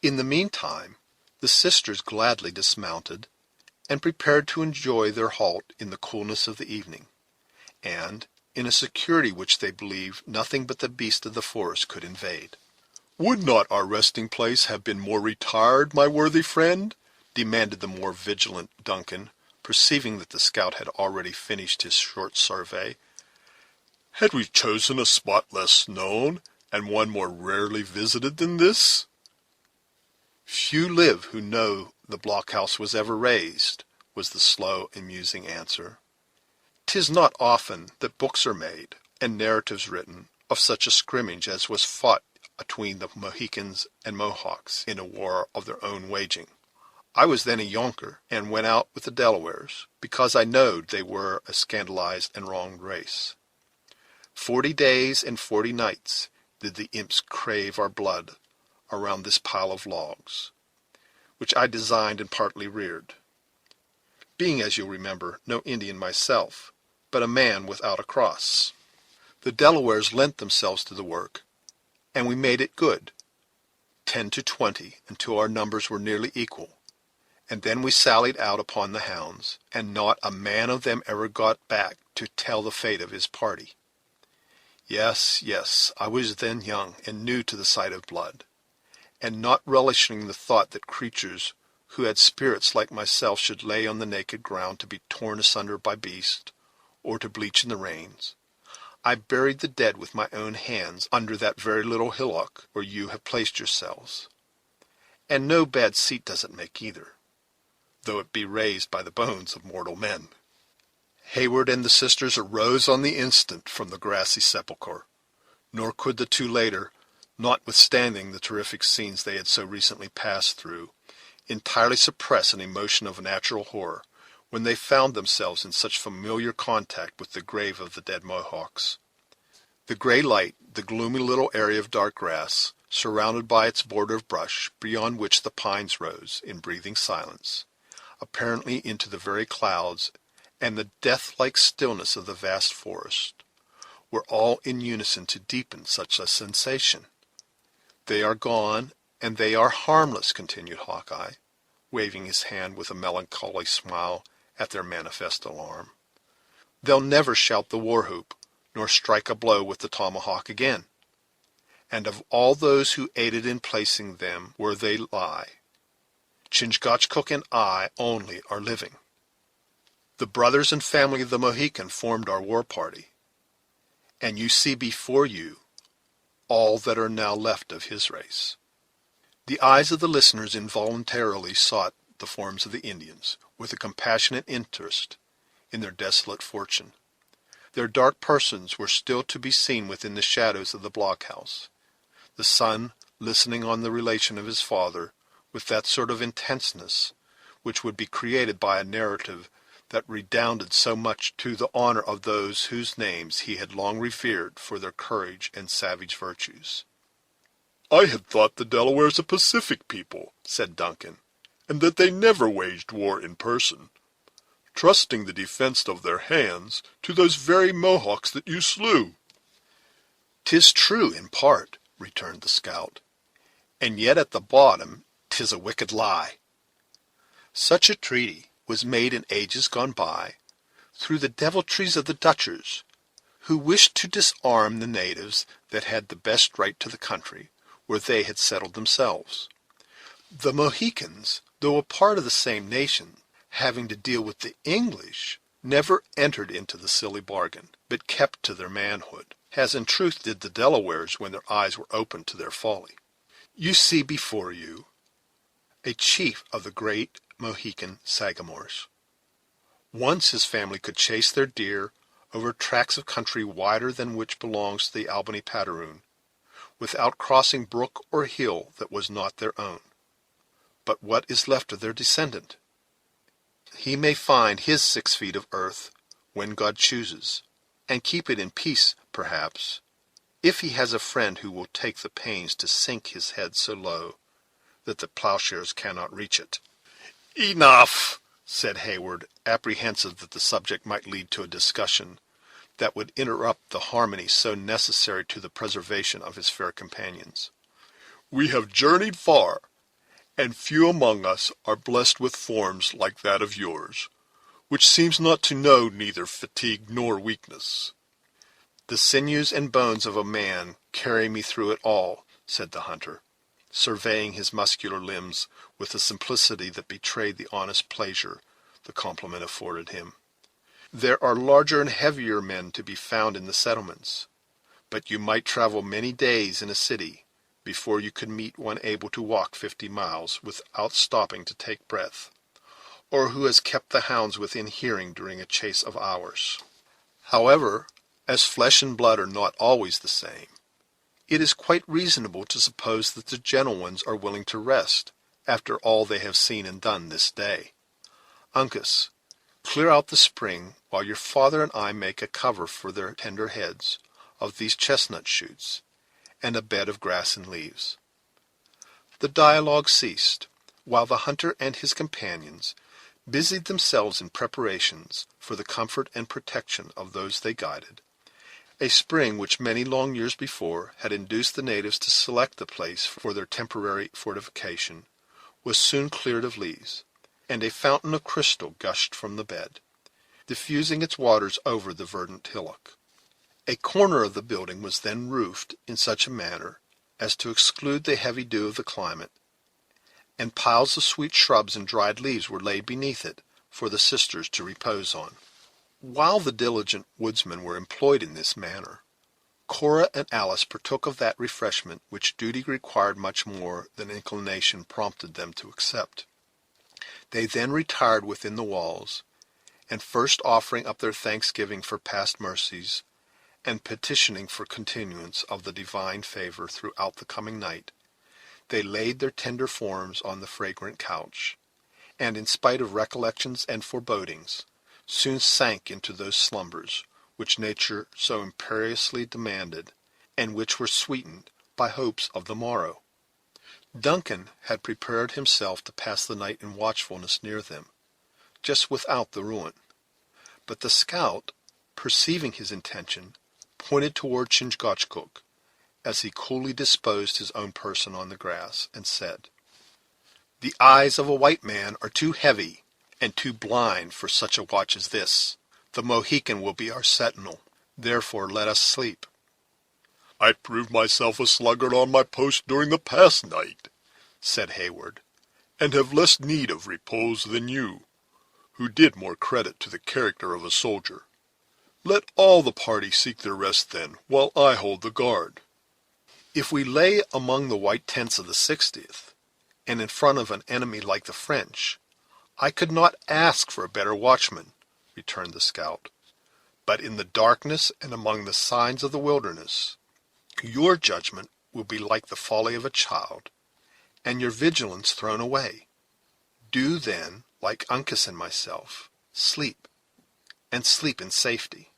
Speaker 1: In the meantime, the sisters gladly dismounted, and prepared to enjoy their halt in the coolness of the evening, and in a security which they believed nothing but the beast of the forest could invade. "Would not our resting place have been more retired, my worthy friend?" demanded the more vigilant Duncan, perceiving that the scout had already finished his short survey. "Had we chosen a spot less known, and one more rarely visited than this?" "Few live who know the blockhouse was ever raised," was the slow and musing answer. "'Tis not often that books are made, and narratives written, of such a scrimmage as was fought atween the Mohicans and Mohawks in a war of their own waging. I was then a younker, and went out with the Delawares, because I knowed they were a scandalized and wronged race. 40 days and 40 nights did the imps crave our blood around this pile of logs, which I designed and partly reared, being, as you'll remember, no Indian myself, but a man without a cross. The Delawares lent themselves to the work, and we made it good, 10 to 20, until our numbers were nearly equal, and then we sallied out upon the hounds, and not a man of them ever got back to tell the fate of his party. Yes, yes, I was then young, and new to the sight of blood, and not relishing the thought that creatures who had spirits like myself should lay on the naked ground to be torn asunder by beasts, or to bleach in the rains, I buried the dead with my own hands under that very little hillock where you have placed yourselves. And no bad seat does it make either, though it be raised by the bones of mortal men." Hayward and the sisters arose on the instant from the grassy sepulchre, nor could the two later, notwithstanding the terrific scenes they had so recently passed through, entirely suppress an emotion of natural horror when they found themselves in such familiar contact with the grave of the dead Mohawks. The gray light, the gloomy little area of dark grass, surrounded by its border of brush, beyond which the pines rose, in breathing silence, apparently into the very clouds, and the death-like stillness of the vast forest, were all in unison to deepen such a sensation. "They are gone, and they are harmless," continued Hawkeye, waving his hand with a melancholy smile at their manifest alarm. "They'll never shout the war-whoop, nor strike a blow with the tomahawk again. And of all those who aided in placing them where they lie, Chingachgook and I only are living. The brothers and family of the Mohican formed our war party, and you see before you all that are now left of his race." The eyes of the listeners involuntarily sought the forms of the Indians, with a compassionate interest in their desolate fortune. Their dark persons were still to be seen within the shadows of the blockhouse, the son listening on the relation of his father with that sort of intenseness which would be created by a narrative that redounded so much to the honor of those whose names he had long revered for their courage and savage virtues. "I had thought the Delawares a pacific people," said Duncan, "and that they never waged war in person, trusting the defense of their hands to those very Mohawks that you slew." "'Tis true in part," returned the scout, "and yet at the bottom 'tis a wicked lie. Such a treaty was made in ages gone by, through the deviltries of the Dutchers, who wished to disarm the natives that had the best right to the country where they had settled themselves. The Mohicans, though a part of the same nation, having to deal with the English, never entered into the silly bargain, but kept to their manhood, as in truth did the Delawares when their eyes were opened to their folly. You see before you a chief of the great Mohican Sagamores. Once his family could chase their deer over tracts of country wider than which belongs to the Albany Padaroon, without crossing brook or hill that was not their own. But what is left of their descendant? He may find his 6 feet of earth when God chooses, and keep it in peace, perhaps, if he has a friend who will take the pains to sink his head so low that the plowshares cannot reach it." "Enough!" said Hayward, apprehensive that the subject might lead to a discussion that would interrupt the harmony so necessary to the preservation of his fair companions. "We have journeyed far, and few among us are blessed with forms like that of yours, which seems not to know neither fatigue nor weakness." "The sinews and bones of a man carry me through it all," said the hunter, surveying his muscular limbs with a simplicity that betrayed the honest pleasure the compliment afforded him. "There are larger and heavier men to be found in the settlements, but you might travel many days in a city before you could meet one able to walk 50 miles without stopping to take breath, or who has kept the hounds within hearing during a chase of hours. However, as flesh and blood are not always the same, it is quite reasonable to suppose that the gentle ones are willing to rest after all they have seen and done this day. Uncas, clear out the spring while your father and I make a cover for their tender heads of these chestnut shoots, and a bed of grass and leaves." The dialogue ceased, while the hunter and his companions busied themselves in preparations for the comfort and protection of those they guided. A spring which many long years before had induced the natives to select the place for their temporary fortification was soon cleared of leaves, and a fountain of crystal gushed from the bed, diffusing its waters over the verdant hillock. A corner of the building was then roofed in such a manner as to exclude the heavy dew of the climate, and piles of sweet shrubs and dried leaves were laid beneath it for the sisters to repose on. While the diligent woodsmen were employed in this manner, Cora and Alice partook of that refreshment which duty required much more than inclination prompted them to accept. They then retired within the walls, and first offering up their thanksgiving for past mercies, and petitioning for continuance of the divine favor throughout the coming night, they laid their tender forms on the fragrant couch, and in spite of recollections and forebodings, soon sank into those slumbers which nature so imperiously demanded, and which were sweetened by hopes of the morrow. Duncan had prepared himself to pass the night in watchfulness near them, just without the ruin, but the scout, perceiving his intention, pointed toward Chingachgook, as he coolly disposed his own person on the grass, and said, "The eyes of a white man are too heavy and too blind for such a watch as this. The Mohican will be our sentinel. Therefore let us sleep." "I proved myself a sluggard on my post during the past night," said Hayward, "and have less need of repose than you, who did more credit to the character of a soldier. Let all the party seek their rest then, while I hold the guard." "If we lay among the white tents of the 60th, and in front of an enemy like the French, I could not ask for a better watchman," returned the scout. "But in the darkness and among the signs of the wilderness, your judgment will be like the folly of a child, and your vigilance thrown away. Do then, like Uncas and myself, sleep, and sleep in safety."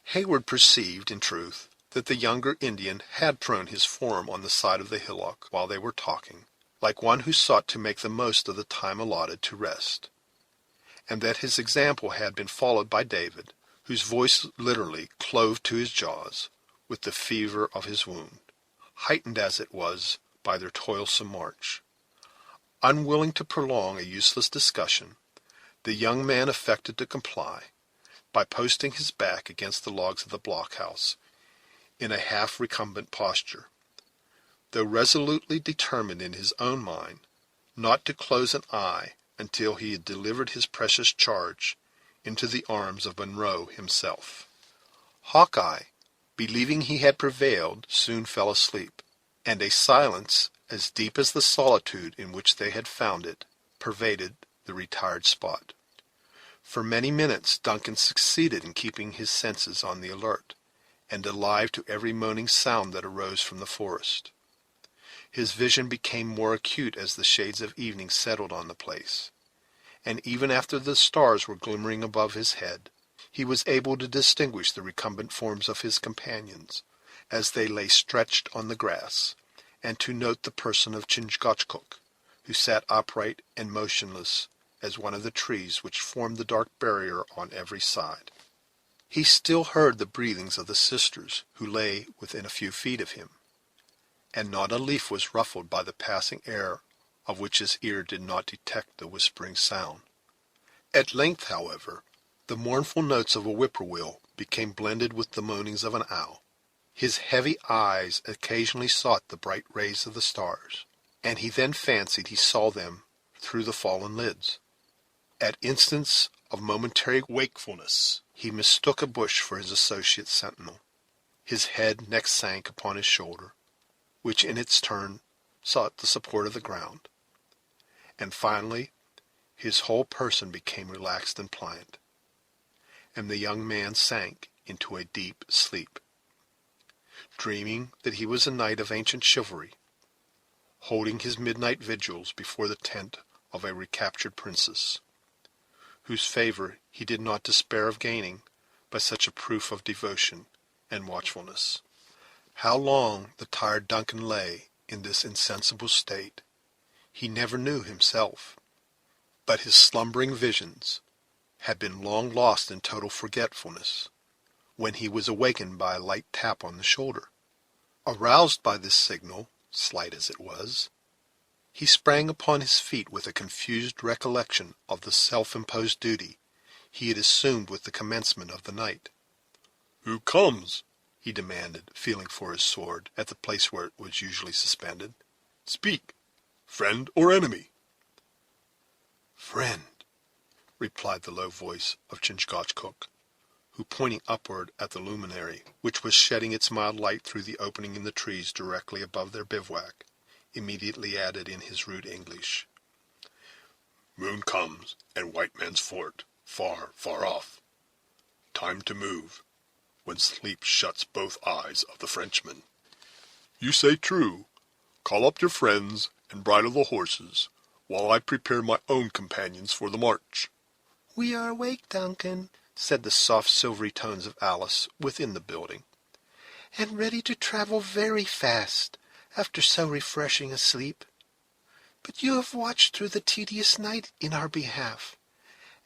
Speaker 1: Hayward perceived, in truth, that the younger Indian had thrown his form on the side of the hillock while they were talking, like one who sought to make the most of the time allotted to rest, and that his example had been followed by David, whose voice literally clove to his jaws with the fever of his wound, heightened as it was by their toilsome march. Unwilling to prolong a useless discussion, the young man affected to comply, by posting his back against the logs of the blockhouse in a half-recumbent posture, though resolutely determined in his own mind not to close an eye until he had delivered his precious charge into the arms of Monroe himself. Hawkeye, believing he had prevailed, soon fell asleep, and a silence as deep as the solitude in which they had found it pervaded the retired spot. For many minutes Duncan succeeded in keeping his senses on the alert, and alive to every moaning sound that arose from the forest. His vision became more acute as the shades of evening settled on the place, and even after the stars were glimmering above his head, he was able to distinguish the recumbent forms of his companions as they lay stretched on the grass, and to note the person of Chingachgook, who sat upright and motionless as one of the trees which formed the dark barrier on every side. He still heard the breathings of the sisters who lay within a few feet of him, and not a leaf was ruffled by the passing air, of which his ear did not detect the whispering sound. At length, however, the mournful notes of a whippoorwill became blended with the moanings of an owl. His heavy eyes occasionally sought the bright rays of the stars, and he then fancied he saw them through the fallen lids. At instants of momentary wakefulness, he mistook a bush for his associate sentinel. His head next sank upon his shoulder, which in its turn sought the support of the ground, and finally his whole person became relaxed and pliant, and the young man sank into a deep sleep, dreaming that he was a knight of ancient chivalry, holding his midnight vigils before the tent of a recaptured princess, whose favor he did not despair of gaining by such a proof of devotion and watchfulness. How long the tired Duncan lay in this insensible state, he never knew himself, but his slumbering visions had been long lost in total forgetfulness, when he was awakened by a light tap on the shoulder. Aroused by this signal, slight as it was, he sprang upon his feet with a confused recollection of the self-imposed duty he had assumed with the commencement of the night. "Who comes?" he demanded, feeling for his sword at the place where it was usually suspended. "Speak, friend or enemy?" "Friend," replied the low voice of Chingachgook, who, pointing upward at the luminary, which was shedding its mild light through the opening in the trees directly above their bivouac, immediately added in his rude English, "Moon comes, and white man's fort, far, far off. Time to move, when sleep shuts both eyes of the Frenchman. You say true. Call up your friends, and bridle the horses, while I prepare my own companions for the march." "We are awake, Duncan," said the soft silvery tones of Alice within the building, "and ready to travel very fast, after so refreshing a sleep. But you have watched through the tedious night in our behalf,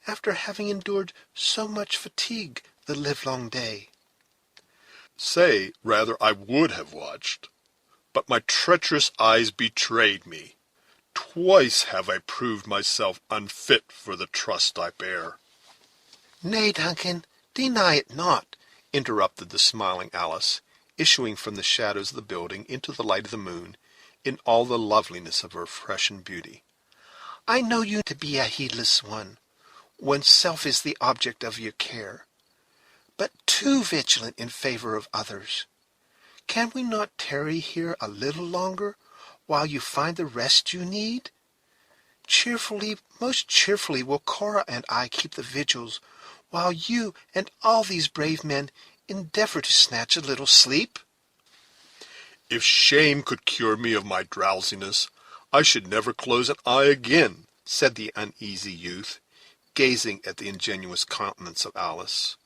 Speaker 1: after having endured so much fatigue the livelong day." "Say rather I would have watched, but my treacherous eyes betrayed me. Twice have I proved myself unfit for the trust I bear." "Nay, Duncan, deny it not," interrupted the smiling Alice, issuing from the shadows of the building into the light of the moon in all the loveliness of her freshened beauty. "I know you to be a heedless one, when self is the object of your care, but too vigilant in favor of others. Can we not tarry here a little longer, while you find the rest you need? Cheerfully, most cheerfully will Cora and I keep the vigils, while you and all these brave men endeavor to snatch a little sleep." "If shame could cure me of my drowsiness, I should never close an eye again," said the uneasy youth, gazing at the ingenuous countenance of Alice,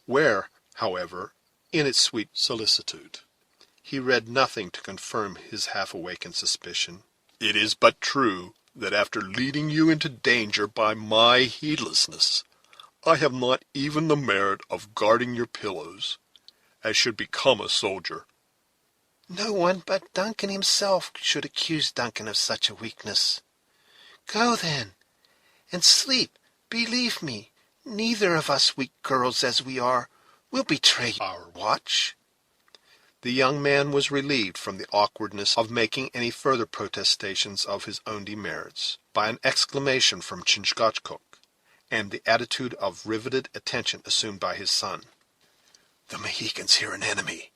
Speaker 1: where, however, in its sweet solicitude, he read nothing to confirm his half-awakened suspicion. "It is but true that after leading you into danger by my heedlessness, I have not even the merit of guarding your pillows, as should become a soldier." "No one but Duncan himself should accuse Duncan of such a weakness. Go, then, and sleep. Believe me, neither of us, weak girls as we are, will betray our watch." The young man was relieved from the awkwardness of making any further protestations of his own demerits by an exclamation from Chingachgook, and the attitude of riveted attention assumed by his son. "The Mohicans hear an enemy,"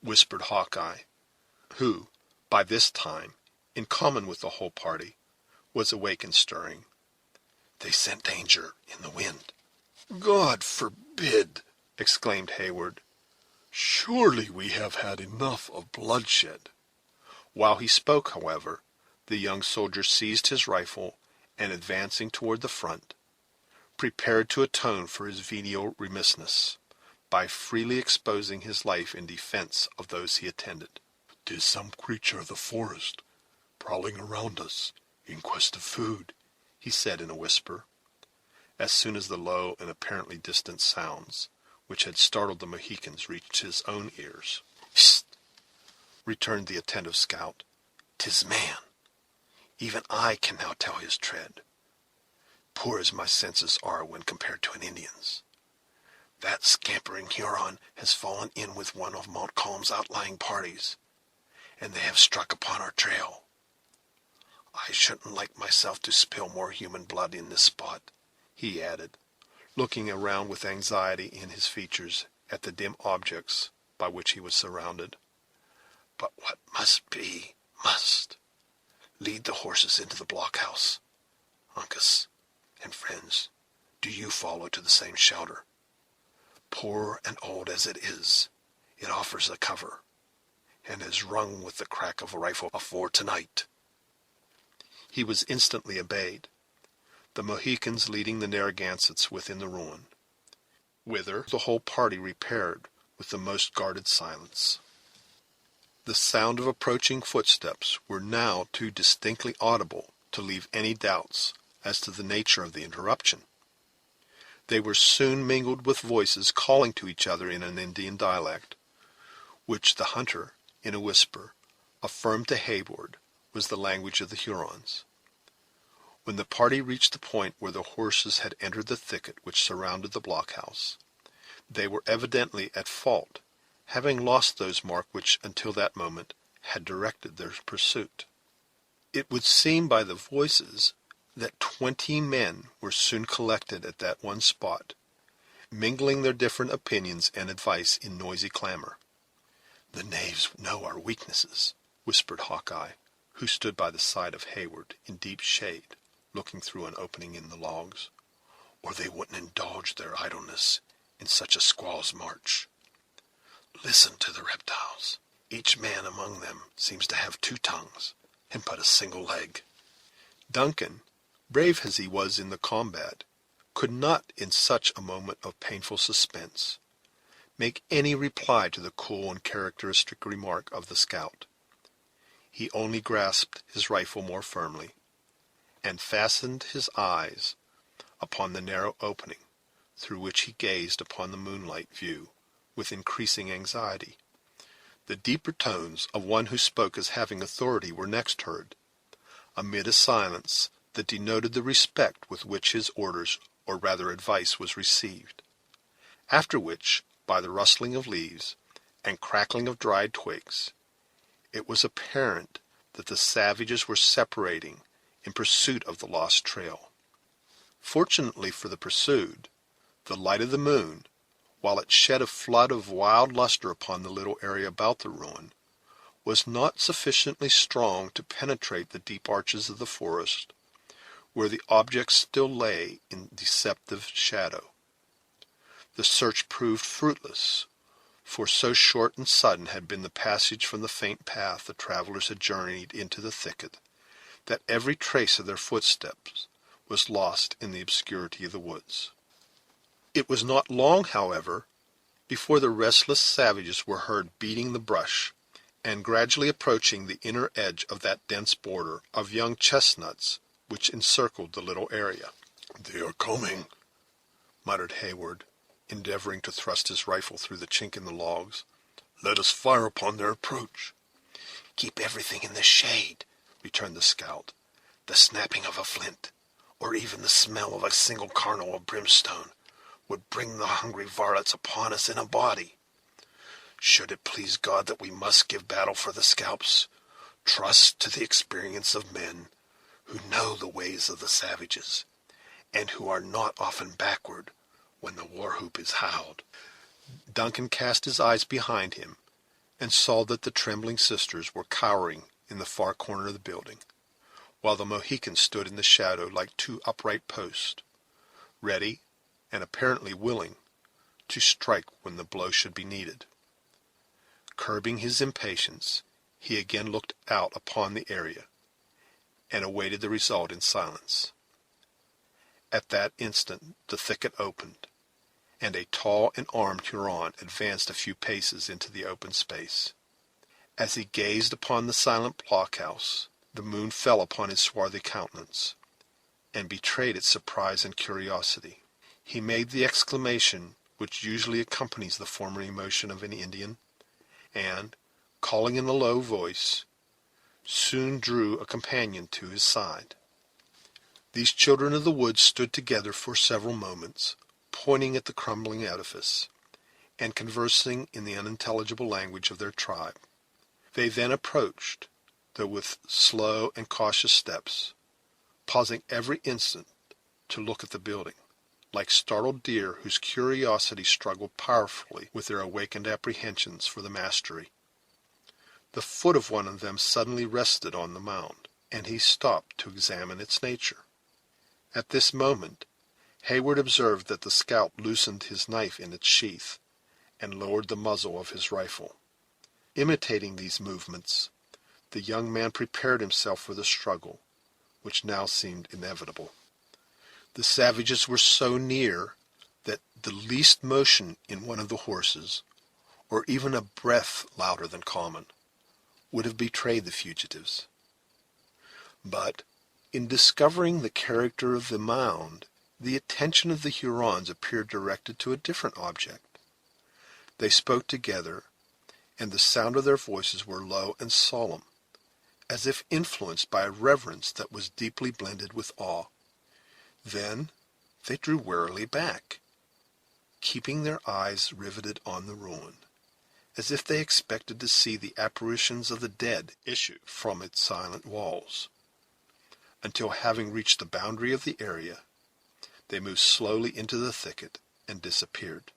Speaker 1: whispered Hawkeye, who, by this time, in common with the whole party, was awake and stirring. "They scent danger in the wind." "God forbid!" exclaimed Heyward. "Surely we have had enough of bloodshed." While he spoke, however, the young soldier seized his rifle, and advancing toward the front, prepared to atone for his venial remissness, by freely exposing his life in defense of those he attended. "'Tis some creature of the forest, prowling around us, in quest of food," he said in a whisper. as soon as the low and apparently distant sounds, which had startled the Mohicans, reached his own ears. "Hist!" returned the attentive scout. "'Tis man. Even I can now tell his tread. Poor as my senses are when compared to an Indian's. That scampering Huron has fallen in with one of Montcalm's outlying parties, and they have struck upon our trail. I shouldn't like myself to spill more human blood in this spot," he added, looking around with anxiety in his features at the dim objects by which he was surrounded. "But what must be, must. Lead the horses into the blockhouse. Uncas and friends, do you follow to the same shelter. Poor and old as it is, it offers a cover, and is rung with the crack of a rifle afore tonight." He was instantly obeyed, the Mohicans leading the Narragansetts within the ruin, whither the whole party repaired with the most guarded silence. The sound of approaching footsteps were now too distinctly audible to leave any doubts as to the nature of the interruption. They were soon mingled with voices calling to each other in an Indian dialect, which the hunter, in a whisper, affirmed to Hayward was the language of the Hurons. When the party reached the point where the horses had entered the thicket which surrounded the blockhouse, they were evidently at fault, having lost those marks which until that moment had directed their pursuit. It would seem by the voices that 20 men were soon collected at that one spot, mingling their different opinions and advice in noisy clamor. "The knaves know our weaknesses," whispered Hawkeye, who stood by the side of Hayward in deep shade, looking through an opening in the logs, "or they wouldn't indulge their idleness in such a squaw's march. Listen to the reptiles. Each man among them seems to have 2 tongues, and but a single leg." Duncan, brave as he was in the combat, could not, in such a moment of painful suspense, make any reply to the cool and characteristic remark of the scout. He only grasped his rifle more firmly, and fastened his eyes upon the narrow opening, through which he gazed upon the moonlight view with increasing anxiety. The deeper tones of one who spoke as having authority were next heard, amid a silence that denoted the respect with which his orders, or rather advice, was received. After which, by the rustling of leaves and crackling of dried twigs, it was apparent that the savages were separating in pursuit of the lost trail. Fortunately for the pursued, the light of the moon, while it shed a flood of wild luster upon the little area about the ruin, was not sufficiently strong to penetrate the deep arches of the forest, where the objects still lay in deceptive shadow. The search proved fruitless, for so short and sudden had been the passage from the faint path the travelers had journeyed into the thicket, that every trace of their footsteps was lost in the obscurity of the woods. It was not long, however, before the restless savages were heard beating the brush, and gradually approaching the inner edge of that dense border of young chestnuts which encircled the little area. "They are coming," muttered Hayward, endeavoring to thrust his rifle through the chink in the logs. "Let us fire upon their approach." "Keep everything in the shade," returned the scout. "The snapping of a flint, or even the smell of a single kernel of brimstone, would bring the hungry varlets upon us in a body. Should it please God that we must give battle for the scalps, trust to the experience of men who know the ways of the savages, and who are not often backward when the war-whoop is howled." Duncan cast his eyes behind him, and saw that the trembling sisters were cowering in the far corner of the building, while the Mohicans stood in the shadow like 2 upright posts, ready, and apparently willing, to strike when the blow should be needed. Curbing his impatience, he again looked out upon the area, and awaited the result in silence. At that instant the thicket opened, and a tall and armed Huron advanced a few paces into the open space. As he gazed upon the silent blockhouse, the moon fell upon his swarthy countenance, and betrayed its surprise and curiosity. He made the exclamation which usually accompanies the former emotion of an Indian, and, calling in a low voice, soon drew a companion to his side. These children of the woods stood together for several moments, pointing at the crumbling edifice, and conversing in the unintelligible language of their tribe. They then approached, though with slow and cautious steps, pausing every instant to look at the building, like startled deer whose curiosity struggled powerfully with their awakened apprehensions for the mastery. The foot of one of them suddenly rested on the mound, and he stopped to examine its nature. At this moment, Hayward observed that the scout loosened his knife in its sheath, and lowered the muzzle of his rifle. Imitating these movements, the young man prepared himself for the struggle, which now seemed inevitable. The savages were so near that the least motion in one of the horses, or even a breath louder than common, would have betrayed the fugitives. But, in discovering the character of the mound, the attention of the Hurons appeared directed to a different object. They spoke together, and the sound of their voices were low and solemn, as if influenced by a reverence that was deeply blended with awe. Then they drew warily back, keeping their eyes riveted on the ruin, as if they expected to see the apparitions of the dead issue from its silent walls, until, having reached the boundary of the area, they moved slowly into the thicket and disappeared.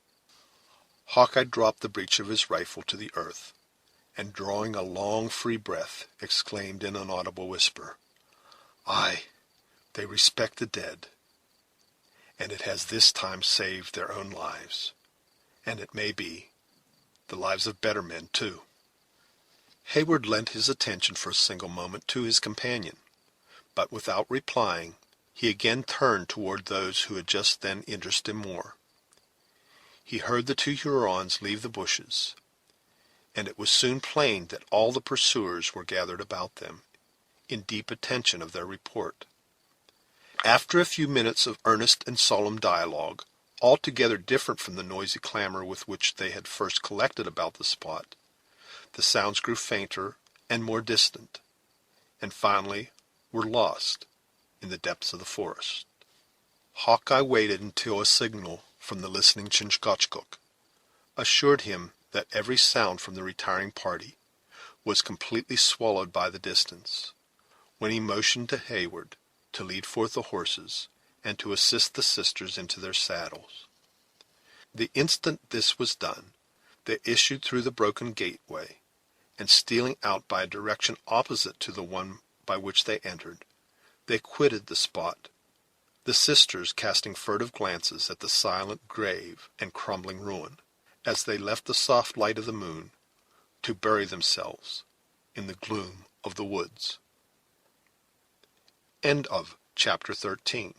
Speaker 1: Hawkeye dropped the breech of his rifle to the earth, and drawing a long, free breath, exclaimed in an audible whisper, "Aye, they respect the dead, and it has this time saved their own lives, and it may be, the lives of better men, too." Hayward lent his attention for a single moment to his companion, but without replying, he again turned toward those who had just then interested him more. He heard the two Hurons leave the bushes, and it was soon plain that all the pursuers were gathered about them, in deep attention of their report. After a few minutes of earnest and solemn dialogue, altogether different from the noisy clamor with which they had first collected about the spot, the sounds grew fainter and more distant, and finally were lost in the depths of the forest. Hawkeye waited until a signal from the listening Chingachgook assured him that every sound from the retiring party was completely swallowed by the distance, when he motioned to Hayward to lead forth the horses and to assist the sisters into their saddles. The instant this was done, they issued through the broken gateway, and stealing out by a direction opposite to the one by which they entered, they quitted the spot, the sisters casting furtive glances at the silent grave and crumbling ruin, as they left the soft light of the moon to bury themselves in the gloom of the woods. End of chapter 13.